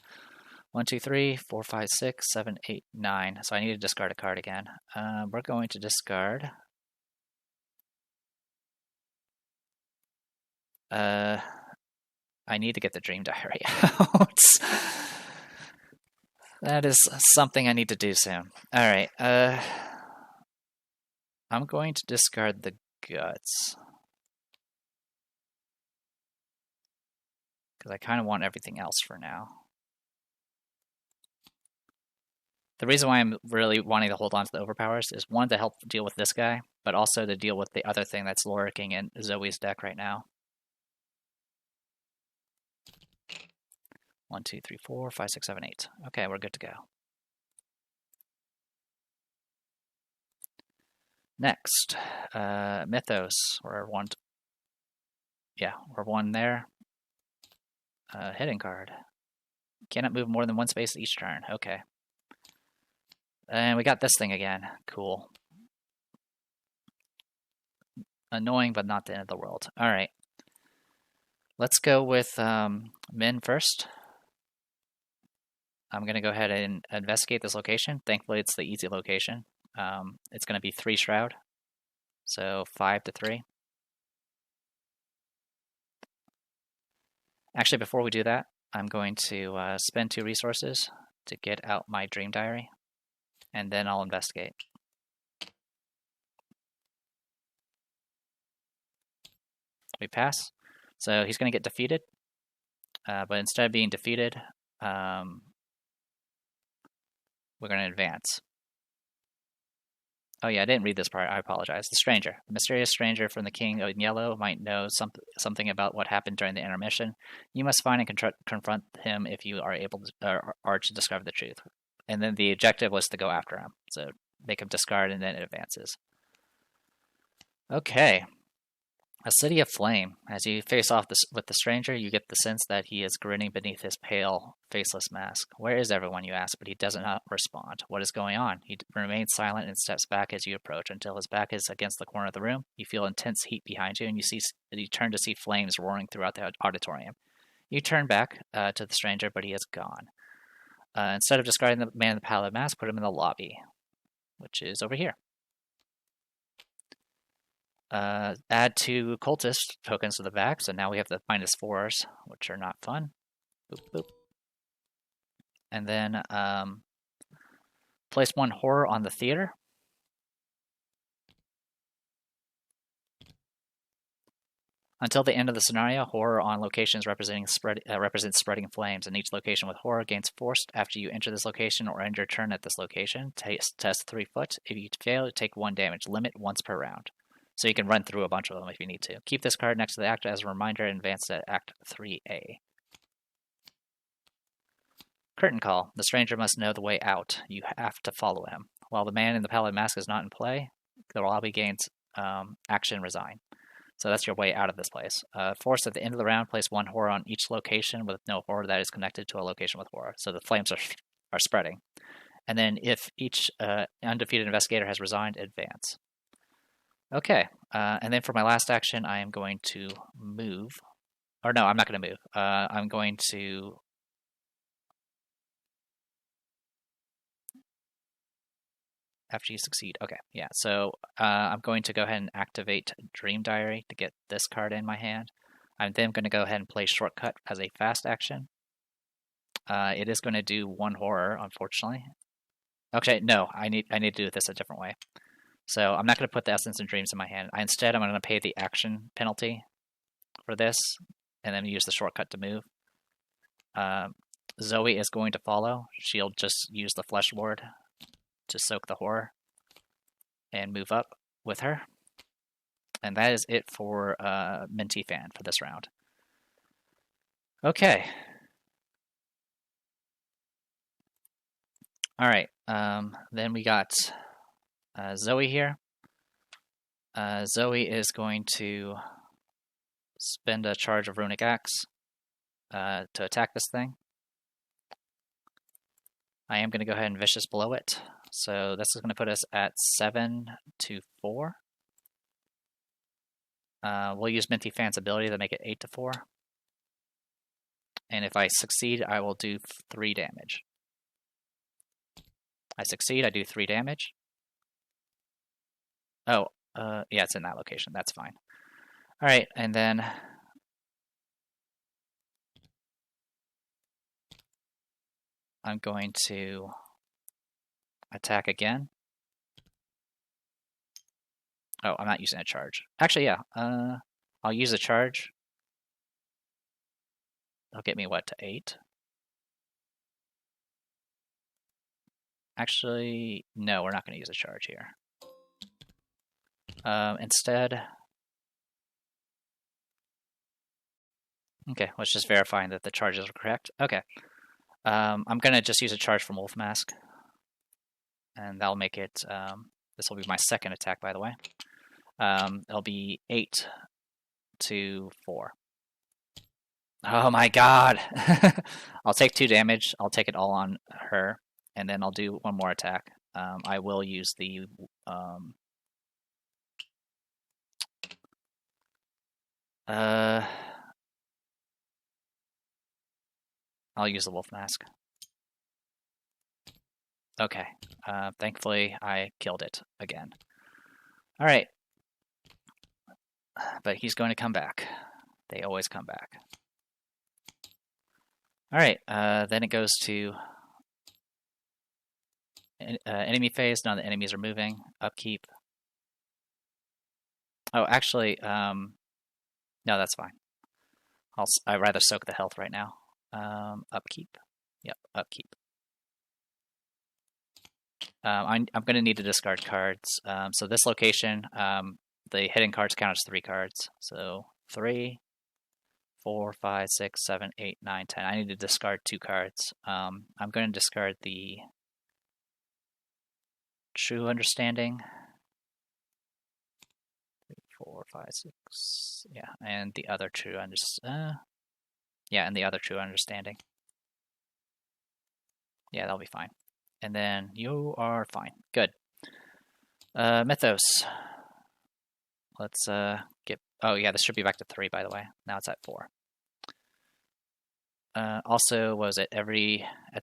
1, 2, 3, 4, 5, 6, 7, 8, 9. So I need to discard a card again. We're going to discard. I need to get the Dream Diary out. That is something I need to do soon. Alright, I'm going to discard the Guts. Because I kind of want everything else for now. The reason why I'm really wanting to hold on to the Overpowers is 1, to help deal with this guy, but also to deal with the other thing that's lurking in Zoe's deck right now. 1, 2, 3, 4, 5, 6, 7, 8. Okay, we're good to go. Next, Mythos. We're one there. Hidden card. Cannot move more than one space each turn. Okay. And we got this thing again. Cool. Annoying, but not the end of the world. All right. Let's go with Min first. I'm going to go ahead and investigate this location. Thankfully, it's the easy location. It's going to be 3 Shroud. So 5 to 3. Actually, before we do that, I'm going to spend 2 resources to get out my Dream Diary, and then I'll investigate. We pass. So he's going to get defeated, but instead of being defeated, we're going to advance. Oh yeah, I didn't read this part. I apologize. The stranger. The mysterious stranger from the King in Yellow might know something about what happened during the intermission. You must find and confront him if you are able to discover the truth. And then the objective was to go after him. So make him discard, and then it advances. Okay. A City of Flame. As you face off with the stranger, you get the sense that he is grinning beneath his pale, faceless mask. Where is everyone, you ask, but he does not respond. What is going on? He remains silent and steps back as you approach until his back is against the corner of the room. You feel intense heat behind you, and you turn to see flames roaring throughout the auditorium. You turn back to the stranger, but he is gone. Instead of discarding the man in the pallid mask, put him in the lobby, which is over here. Add 2 cultist tokens to the back, so now we have the -4s, which are not fun. Boop, boop. And then place 1 horror on the theater. Until the end of the scenario, horror on locations represents spreading flames, and each location with horror gains force after you enter this location or end your turn at this location. Test 3 foot. If you fail, take 1 damage. Limit once per round. So you can run through a bunch of them if you need to. Keep this card next to the act as a reminder and advance to Act 3A. Curtain Call. The stranger must know the way out. You have to follow him. While the man in the pallid mask is not in play, the lobby gains action resign. So that's your way out of this place. Force at the end of the round, place 1 horror on each location with no horror that is connected to a location with horror. So the flames are spreading. And then if each undefeated investigator has resigned, advance. Okay, and then for my last action, I am going to move. Or no, I'm not going to move. I'm going to... After you succeed. Okay, yeah. So I'm going to go ahead and activate Dream Diary to get this card in my hand. I'm then going to go ahead and play Shortcut as a fast action. It is going to do 1 horror, unfortunately. Okay, no, I need to do this a different way. So I'm not going to put the Essence and Dreams in my hand. Instead, I'm going to pay the action penalty for this, and then use the shortcut to move. Zoe is going to follow. She'll just use the Flesh Lord to soak the horror and move up with her. And that is it for Minty Fan for this round. Okay. All right. Then we got Zoe here. Zoe is going to spend a charge of Runic Axe to attack this thing. I am going to go ahead and Vicious Blow it. So this is going to put us at 7 to 4. We'll use Minty Fan's ability to make it 8 to 4. And if I succeed, I will do 3 damage. I succeed, I do 3 damage. Oh, yeah, it's in that location. That's fine. All right, and then I'm going to attack again. Oh, I'm not using a charge. Actually, yeah, I'll use a charge. They'll get me, what, to 8? Actually, no, we're not going to use a charge here. Instead, okay, let's just verify that the charges are correct. Okay, I'm going to just use a charge from Wolf Mask, and that'll make it This will be my second attack, by the way. It'll be 8 to 4. Oh my god! I'll take 2 damage. I'll take it all on her, and then I'll do one more attack. I will use the I'll use the wolf mask. Okay. Thankfully, I killed it again. All right. But he's going to come back. They always come back. All right. Then it goes to enemy phase. None of the enemies are moving. Upkeep. Oh, actually, no, that's fine. I'd rather soak the health right now. Upkeep. Yep, upkeep. I'm going to need to discard cards. So this location, the hidden cards count as 3 cards. So 3, 4, 5, 6, 7, 8, 9, 10. I need to discard 2 cards. I'm going to discard the True Understanding. 3, 4, 5, 6. Yeah, and the other True Understanding. Yeah, and the other True Understanding. Yeah, that'll be fine. And then you are fine. Good. Mythos. Let's get... Oh, yeah, this should be back to 3, by the way. Now it's at 4. Also, was it at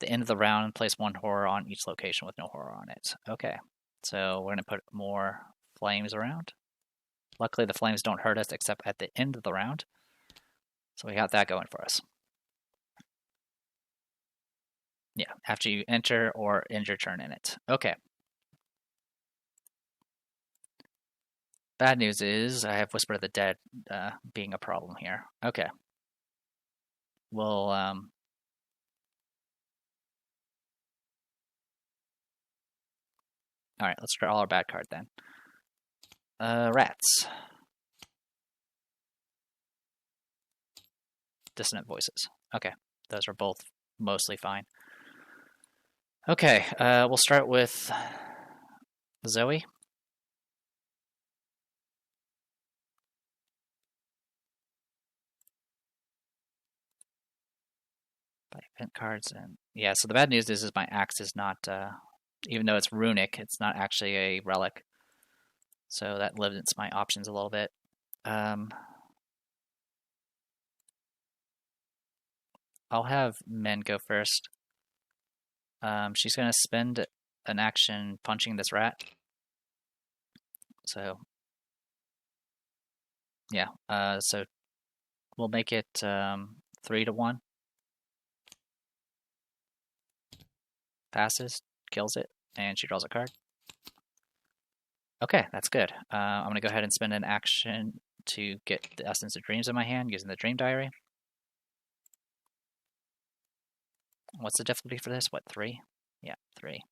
the end of the round, place 1 horror on each location with no horror on it. Okay. So we're going to put more flames around. Luckily, the flames don't hurt us except at the end of the round. So we got that going for us. Yeah, after you enter or end your turn in it. Okay. Bad news is I have Whisper of the Dead being a problem here. Okay. We'll all right, let's draw all our bad card then. Rats. Dissonant Voices. Okay, those are both mostly fine. Okay, we'll start with Zoe. By event cards, and yeah, so the bad news is my axe is not, even though it's runic, it's not actually a relic. So that limits my options a little bit. I'll have Men go first. She's going to spend an action punching this rat. So, yeah. So we'll make it 3 to 1. Passes, kills it, and she draws a card. Okay, that's good. I'm going to go ahead and spend an action to get the Essence of Dreams in my hand using the Dream Diary. What's the difficulty for this? What, 3? Yeah, 3.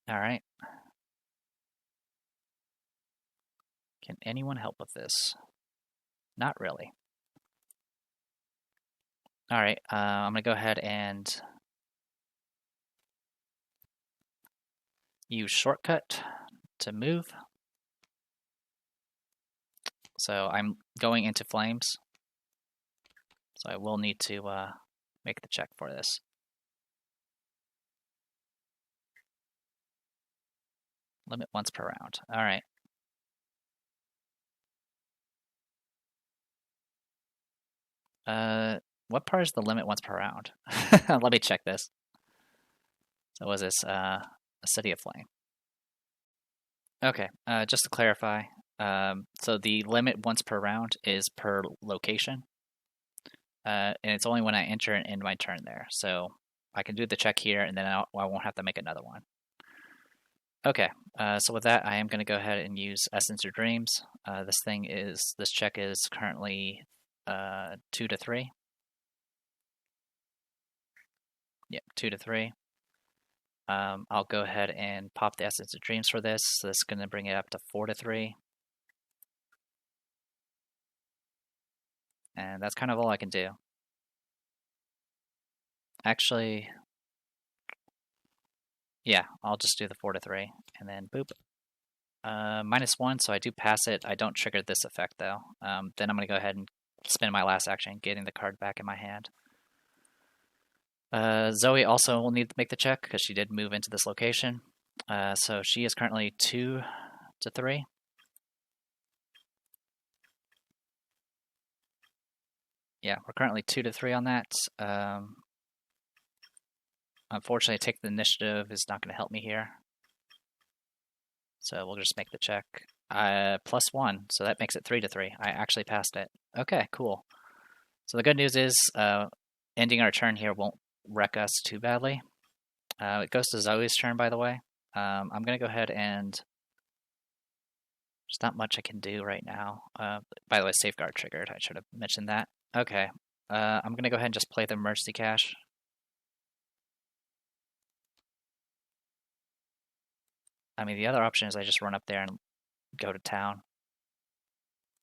All right. Can anyone help with this? Not really. All right, I'm going to go ahead and use Shortcut to move. So I'm going into flames. So I will need to make the check for this. Limit once per round. All right. What part is the limit once per round? Let me check this. So was this a City of Flame? Okay, just to clarify, so the limit once per round is per location. And it's only when I enter and end my turn there. So I can do the check here, and then I won't have to make another one. Okay, so with that, I am going to go ahead and use Essence of Dreams. This check is currently 2 to 3. Yep, 2 to 3. I'll go ahead and pop the Essence of Dreams for this. So this is going to bring it up to 4 to 3. And that's kind of all I can do. Actually, Yeah, I'll just do the 4 to 3, and then boop. -1, so I do pass it. I don't trigger this effect, though. Then I'm going to go ahead and spend my last action, getting the card back in my hand. Zoe also will need to make the check, because she did move into this location. So she is currently 2 to 3. Yeah, we're currently 2 to 3 on that. Unfortunately, take the initiative is not going to help me here. So we'll just make the check. +1, so that makes it 3 to 3. I actually passed it. Okay, cool. So the good news is ending our turn here won't wreck us too badly. It goes to Zoe's turn, by the way. I'm going to go ahead and... There's not much I can do right now. By the way, Safeguard triggered. I should have mentioned that. Okay. I'm going to go ahead and just play the Mercy Cash. I mean, the other option is I just run up there and go to town.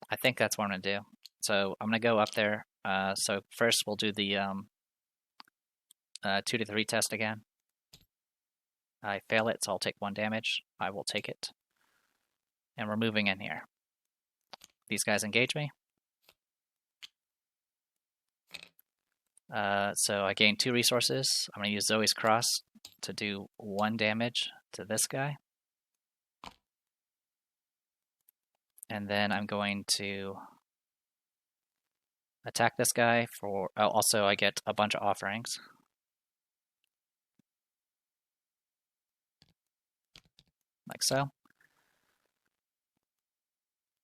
I think that's what I'm going to do. So I'm going to go up there. So first we'll do the 2 to 3 test again. I fail it, so I'll take 1 damage. I will take it. And we're moving in here. These guys engage me. So I gain 2 resources. I'm going to use Zoe's Cross to do 1 damage to this guy. And then I'm going to attack this guy for... Oh, also I get a bunch of offerings. Like so.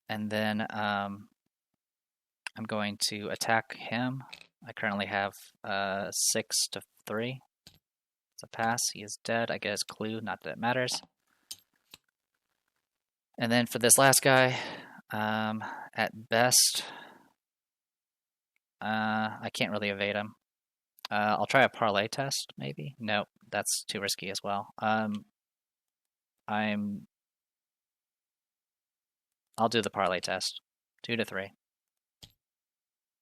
And then I'm going to attack him. I currently have 6 to 3. It's a pass. He is dead. I get his clue, not that it matters. And then for this last guy, at best, I can't really evade him. I'll try a parlay test, maybe? Nope, that's too risky as well. I'll do the parlay test. 2 to 3.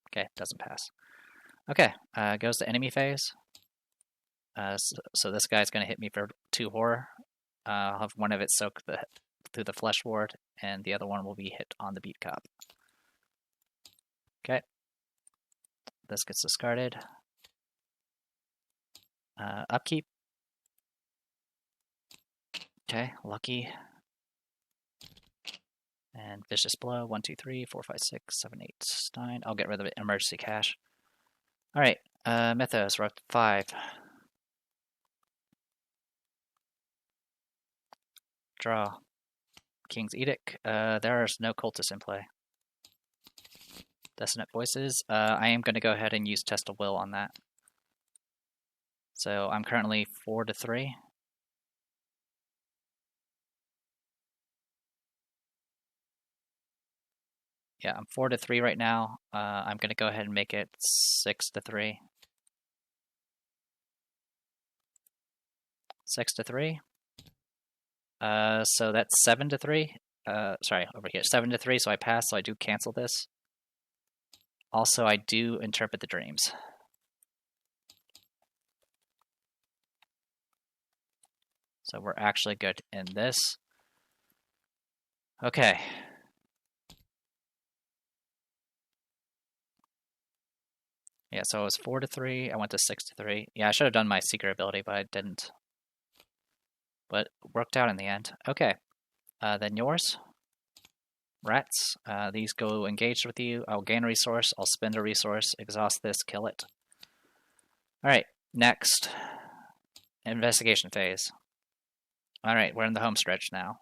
Okay, doesn't pass. Okay, goes to enemy phase. So this guy's going to hit me for 2 horror. I'll have one of it soak through the flesh ward, and the other one will be hit on the beat cop. Okay. This gets discarded. Upkeep. Okay, lucky. And vicious blow. 1, 2, 3, 4, 5, 6, 7, 8, 9. I'll get rid of it. Emergency cash. Alright, Mythos, we're up to 5. Draw. King's Edict. There is no cultist in play. Dissonant Voices. I am going to go ahead and use Test of Will on that. So I'm currently 4 to 3. Yeah, I'm 4 to 3 right now. I'm going to go ahead and make it 6 to 3. 6 to 3. So that's 7 to 3. Sorry, over here. 7 to 3, so I pass, so I do cancel this. Also, I do interpret the dreams. So we're actually good in this. Okay. Yeah, so it was 4 to 3. I went to 6 to 3. Yeah, I should have done my secret ability, but I didn't. But it worked out in the end. Okay. Then yours. Rats. These go engaged with you. I'll gain a resource. I'll spend a resource. Exhaust this. Kill it. Alright. Next. Investigation phase. Alright, we're in the home stretch now.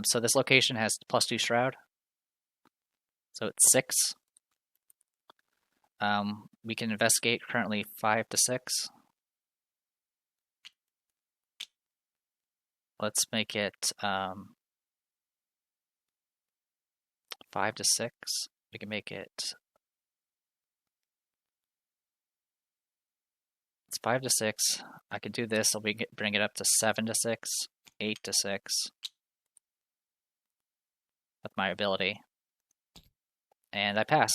So this location has +2 Shroud. So it's 6. We can investigate currently 5 to 6. Let's make it 5 to 6. We can make it... It's 5 to 6. I could do this, so we can bring it up to 7 to 6, 8 to 6. With my ability. And I pass.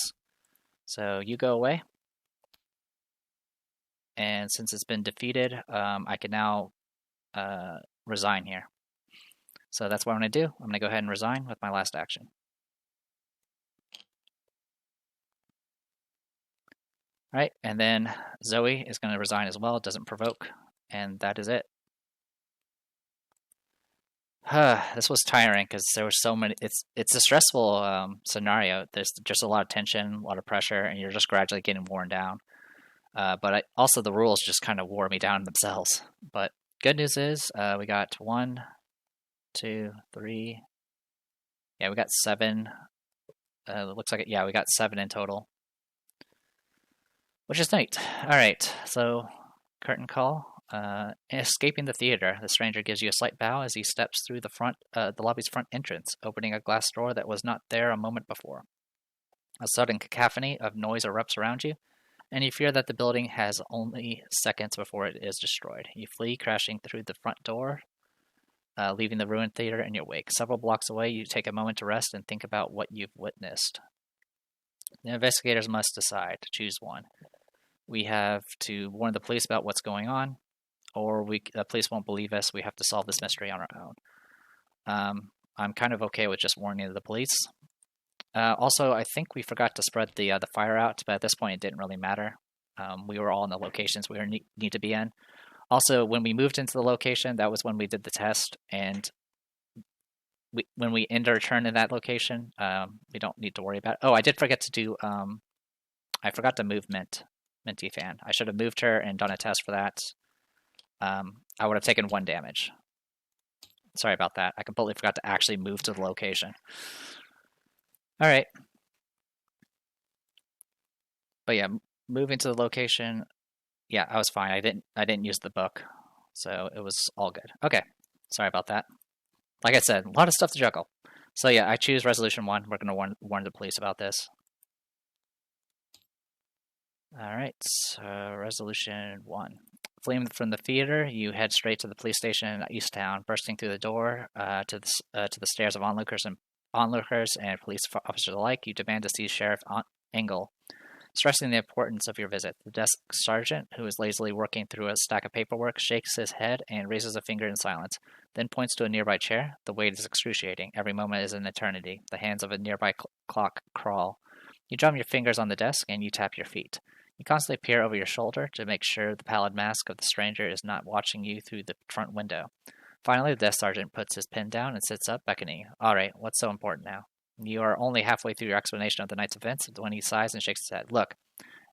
So you go away. And since it's been defeated, I can now resign here. So that's what I'm going to do. I'm going to go ahead and resign with my last action. All right, and then Zoe is going to resign as well. It doesn't provoke, and that is it. This was tiring because there were so many. It's a stressful scenario. There's just a lot of tension, a lot of pressure, and you're just gradually getting worn down. But also the rules just kind of wore me down themselves. But good news is we got 1, 2, 3. Yeah, we got 7. Looks like it. Yeah, we got 7 in total, which is neat. All right, so curtain call. Escaping the theater, the stranger gives you a slight bow as he steps through the lobby's front entrance, opening a glass door that was not there a moment before. A sudden cacophony of noise erupts around you, and you fear that the building has only seconds before it is destroyed. You flee, crashing through the front door, leaving the ruined theater in your wake. Several blocks away, you take a moment to rest and think about what you've witnessed. The investigators must decide to choose one. We have to warn the police about what's going on, or the police won't believe us. We have to solve this mystery on our own. I'm kind of okay with just warning the police. Also, I think we forgot to spread the fire out, but at this point it didn't really matter. We were all in the locations we need to be in. Also, when we moved into the location, that was when we did the test, and when we end our turn in that location, we don't need to worry about it. Oh, I did forget to do, I forgot to move Minty Fan. I should have moved her and done a test for that. I would have taken 1 damage. Sorry about that. I completely forgot to actually move to the location. All right. But yeah, moving to the location, yeah, I was fine. I didn't use the book, so it was all good. Okay. Sorry about that. Like I said, a lot of stuff to juggle. So yeah, I choose resolution 1. We're going to warn the police about this. All right. Resolution 1. Fleeing from the theater, you head straight to the police station in East Town, bursting through the door to the stares of onlookers and police officers alike. You demand to see Sheriff Engel, stressing the importance of your visit. The desk sergeant, who is lazily working through a stack of paperwork, shakes his head and raises a finger in silence, then points to a nearby chair. The weight is excruciating. Every moment is an eternity. The hands of a nearby clock crawl. You drum your fingers on the desk and you tap your feet. You constantly peer over your shoulder to make sure the pallid mask of the stranger is not watching you through the front window. Finally, the desk sergeant puts his pen down and sits up, beckoning. All right, what's so important now? You are only halfway through your explanation of the night's events when he sighs and shakes his head. Look,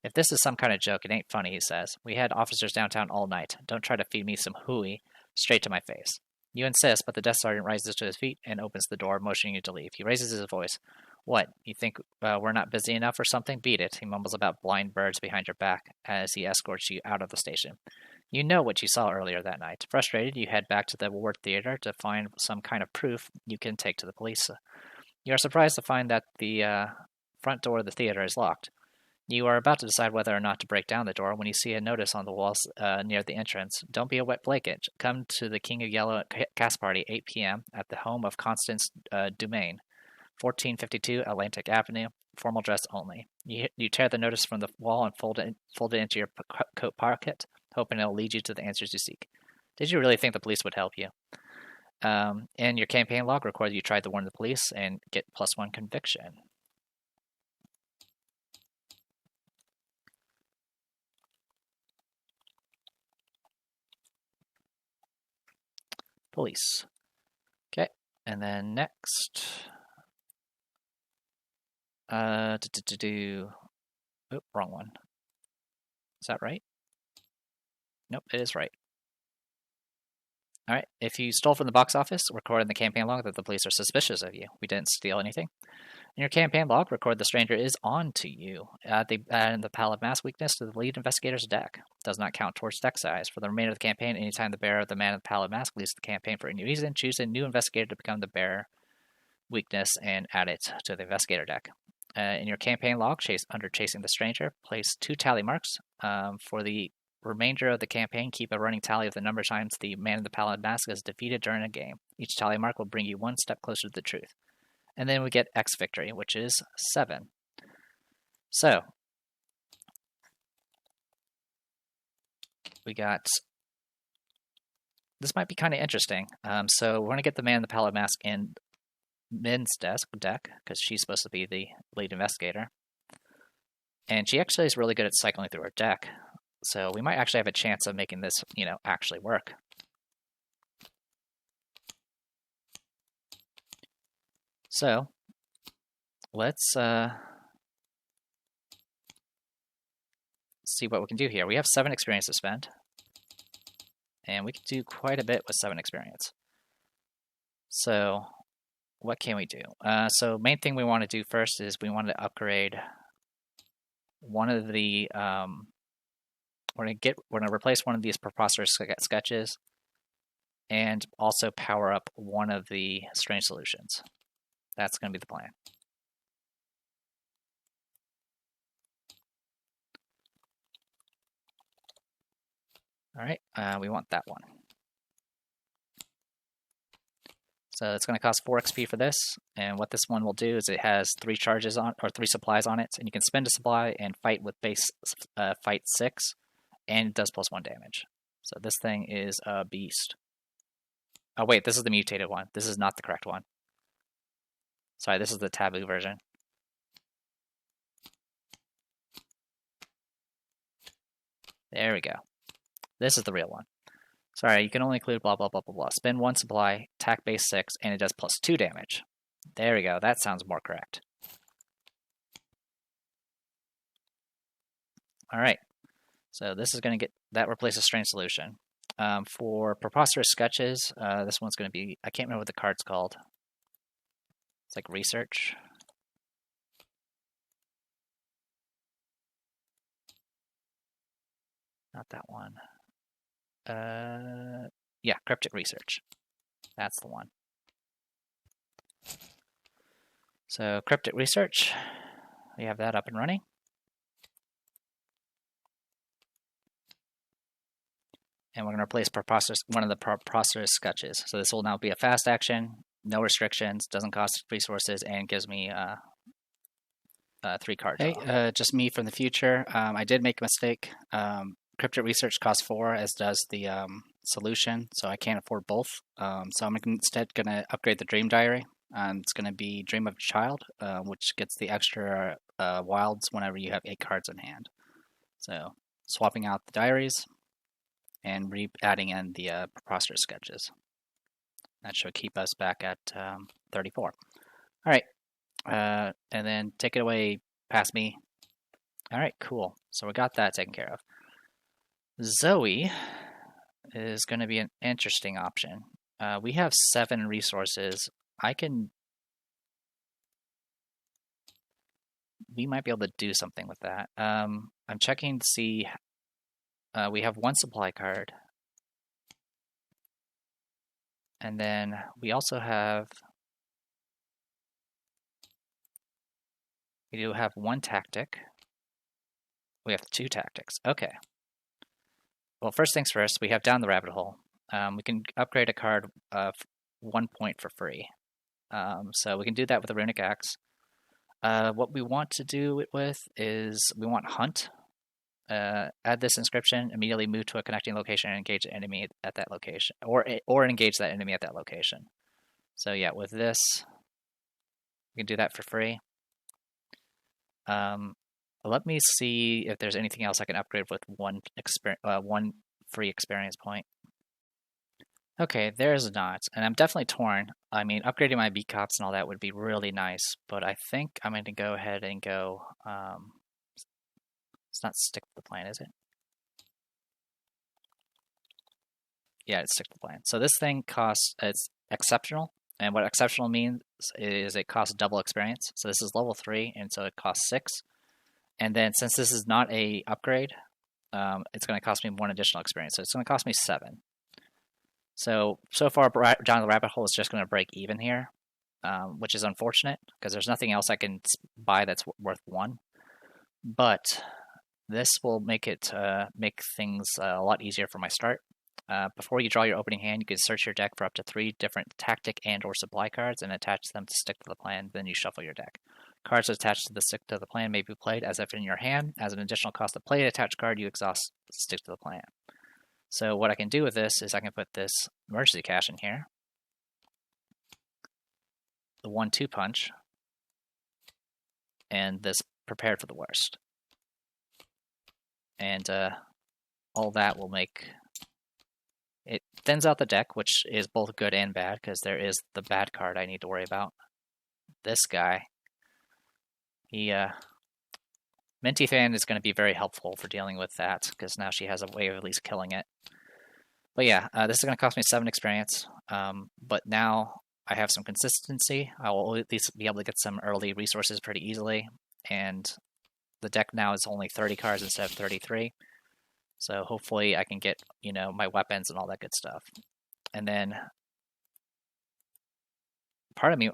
if this is some kind of joke, it ain't funny, he says. We had officers downtown all night. Don't try to feed me some hooey straight to my face. You insist, but the desk sergeant rises to his feet and opens the door, motioning you to leave. He raises his voice. What, you think we're not busy enough or something? Beat it, he mumbles about blind birds behind your back as he escorts you out of the station. You know what you saw earlier that night. Frustrated, you head back to the Ward Theater to find some kind of proof you can take to the police. You are surprised to find that the front door of the theater is locked. You are about to decide whether or not to break down the door when you see a notice on the walls near the entrance. Don't be a wet blanket. Come to the King of Yellow cast party 8 p.m. at the home of Constance Dumaine, 1452 Atlantic Avenue. Formal dress only. You tear the notice from the wall and fold it into your coat pocket, hoping it'll lead you to the answers you seek. Did you really think the police would help you? In your campaign log, record you tried to warn the police and get +1 conviction. Police. Okay, and then next. Oh, wrong one. Is that right? Nope, it is right. All right. If you stole from the box office, record in the campaign log that the police are suspicious of you. We didn't steal anything. In your campaign log, record the stranger is on to you. Add the pallid mask weakness to the lead investigator's deck. Does not count towards deck size. For the remainder of the campaign, anytime the bearer of the man of the pallid mask leaves the campaign for any reason, choose a new investigator to become the bearer weakness and add it to the investigator deck. In your campaign log, under Chasing the Stranger, place 2 tally marks. For the remainder of the campaign, keep a running tally of the number of times the man in the pallid mask is defeated during a game. Each tally mark will bring you 1 step closer to the truth. And then we get X victory, which is 7. So, we got this might be kind of interesting. So we're going to get the Man in the Pallid Mask in Min's deck, because she's supposed to be the lead investigator. And she actually is really good at cycling through her deck. So we might actually have a chance of making this, actually work. So let's see what we can do here. We have 7 experience to spend. And we can do quite a bit with 7 experience. So what can we do? So main thing we want to do first is we want to upgrade one of the, we're going to replace one of these preposterous sketches and also power up one of the strange solutions. That's going to be the plan. All right, we want that one. So it's going to cost 4 XP for this, and what this one will do is it has 3 charges on, or 3 supplies on it, and you can spend a supply and fight with base fight 6, and it does +1 damage. So this thing is a beast. Oh wait, this is the mutated one. This is not the correct one. Sorry, this is the taboo version. There we go. This is the real one. Sorry, you can only include blah, blah, blah, blah, blah. Spend 1 supply, attack base 6, and it does +2 damage. There we go. That sounds more correct. All right. So this is going to get, that replaces Strange Solution. For Preposterous Sketches, this one's going to be, I can't remember what the card's called. It's like Research. Not that one. Yeah, Cryptic Research. That's the one. So Cryptic Research, we have that up and running. And we're going to replace one of the Preposterous Sketches. So this will now be a fast action, no restrictions, doesn't cost resources, and gives me 3 cards. Hey, just me from the future. I did make a mistake. Cryptic Research costs 4, as does the solution, so I can't afford both. So I'm instead going to upgrade the Dream Diary. It's going to be Dream of a Child, which gets the extra wilds whenever you have 8 cards in hand. So swapping out the diaries and adding in the Preposterous Sketches. That should keep us back at 34. All right, and then take it away past me. All right, cool. So we got that taken care of. Zoe is going to be an interesting option. We have 7 resources. We might be able to do something with that. I'm checking to see. We have 1 supply card. And then we also have, we do have 1 tactic. We have 2 tactics. Okay. Well, first things first, we have Down the Rabbit Hole. We can upgrade a card of 1 point for free. So we can do that with a Runic Axe. What we want to do it with is we want Hunt. Add this inscription, immediately move to a connecting location and engage the enemy at that location, or engage that enemy at that location. So yeah, with this, we can do that for free. Let me see if there's anything else I can upgrade with 1 free experience point. Okay, there's not, and I'm definitely torn. I mean, upgrading my beat cops and all that would be really nice, but I think I'm going to go ahead and go. It's not stick to the plan, is it? Yeah, it's stick to the plan. So this thing costs, it's exceptional, and what exceptional means is it costs double experience. So this is level 3, and so it costs 6. And then since this is not a upgrade, it's going to cost me 1 additional experience. So it's going to cost me 7. So far, Down the Rabbit Hole is just going to break even here, which is unfortunate because there's nothing else I can buy that's worth 1. But this will make things a lot easier for my start. Before you draw your opening hand, you can search your deck for up to 3 different tactic and/or supply cards and attach them to stick to the plan. Then you shuffle your deck. Cards attached to the stick to the plan may be played as if in your hand. As an additional cost to play an attached card, you exhaust stick to the plan. So what I can do with this is I can put this emergency cache in here, the 1-2 punch, and this prepared for the worst. And all that will make it thins out the deck, which is both good and bad, because there is the bad card I need to worry about. This guy, Minty Fan is going to be very helpful for dealing with that, because now she has a way of at least killing it. But yeah, this is going to cost me 7 experience, but now I have some consistency. I will at least be able to get some early resources pretty easily, and the deck now is only 30 cards instead of 33. So hopefully I can get, my weapons and all that good stuff. And then part of me,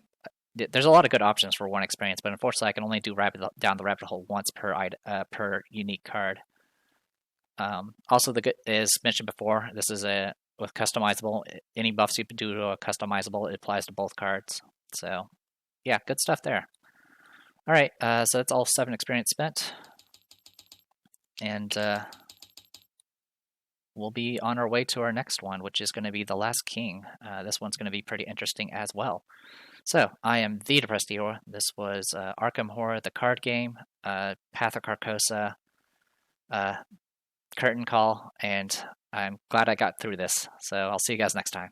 there's a lot of good options for 1 experience, but unfortunately I can only do down the rabbit hole once per unique card. Also, the good is mentioned before, this is with customizable. Any buffs you do to a customizable, it applies to both cards. So yeah, good stuff there. All right, so that's all 7 experience spent, and we'll be on our way to our next one, which is going to be the Last King. This one's going to be pretty interesting as well. So, I am the Depressed Hero. This was Arkham Horror, the card game, Path of Carcosa, Curtain Call, and I'm glad I got through this. So, I'll see you guys next time.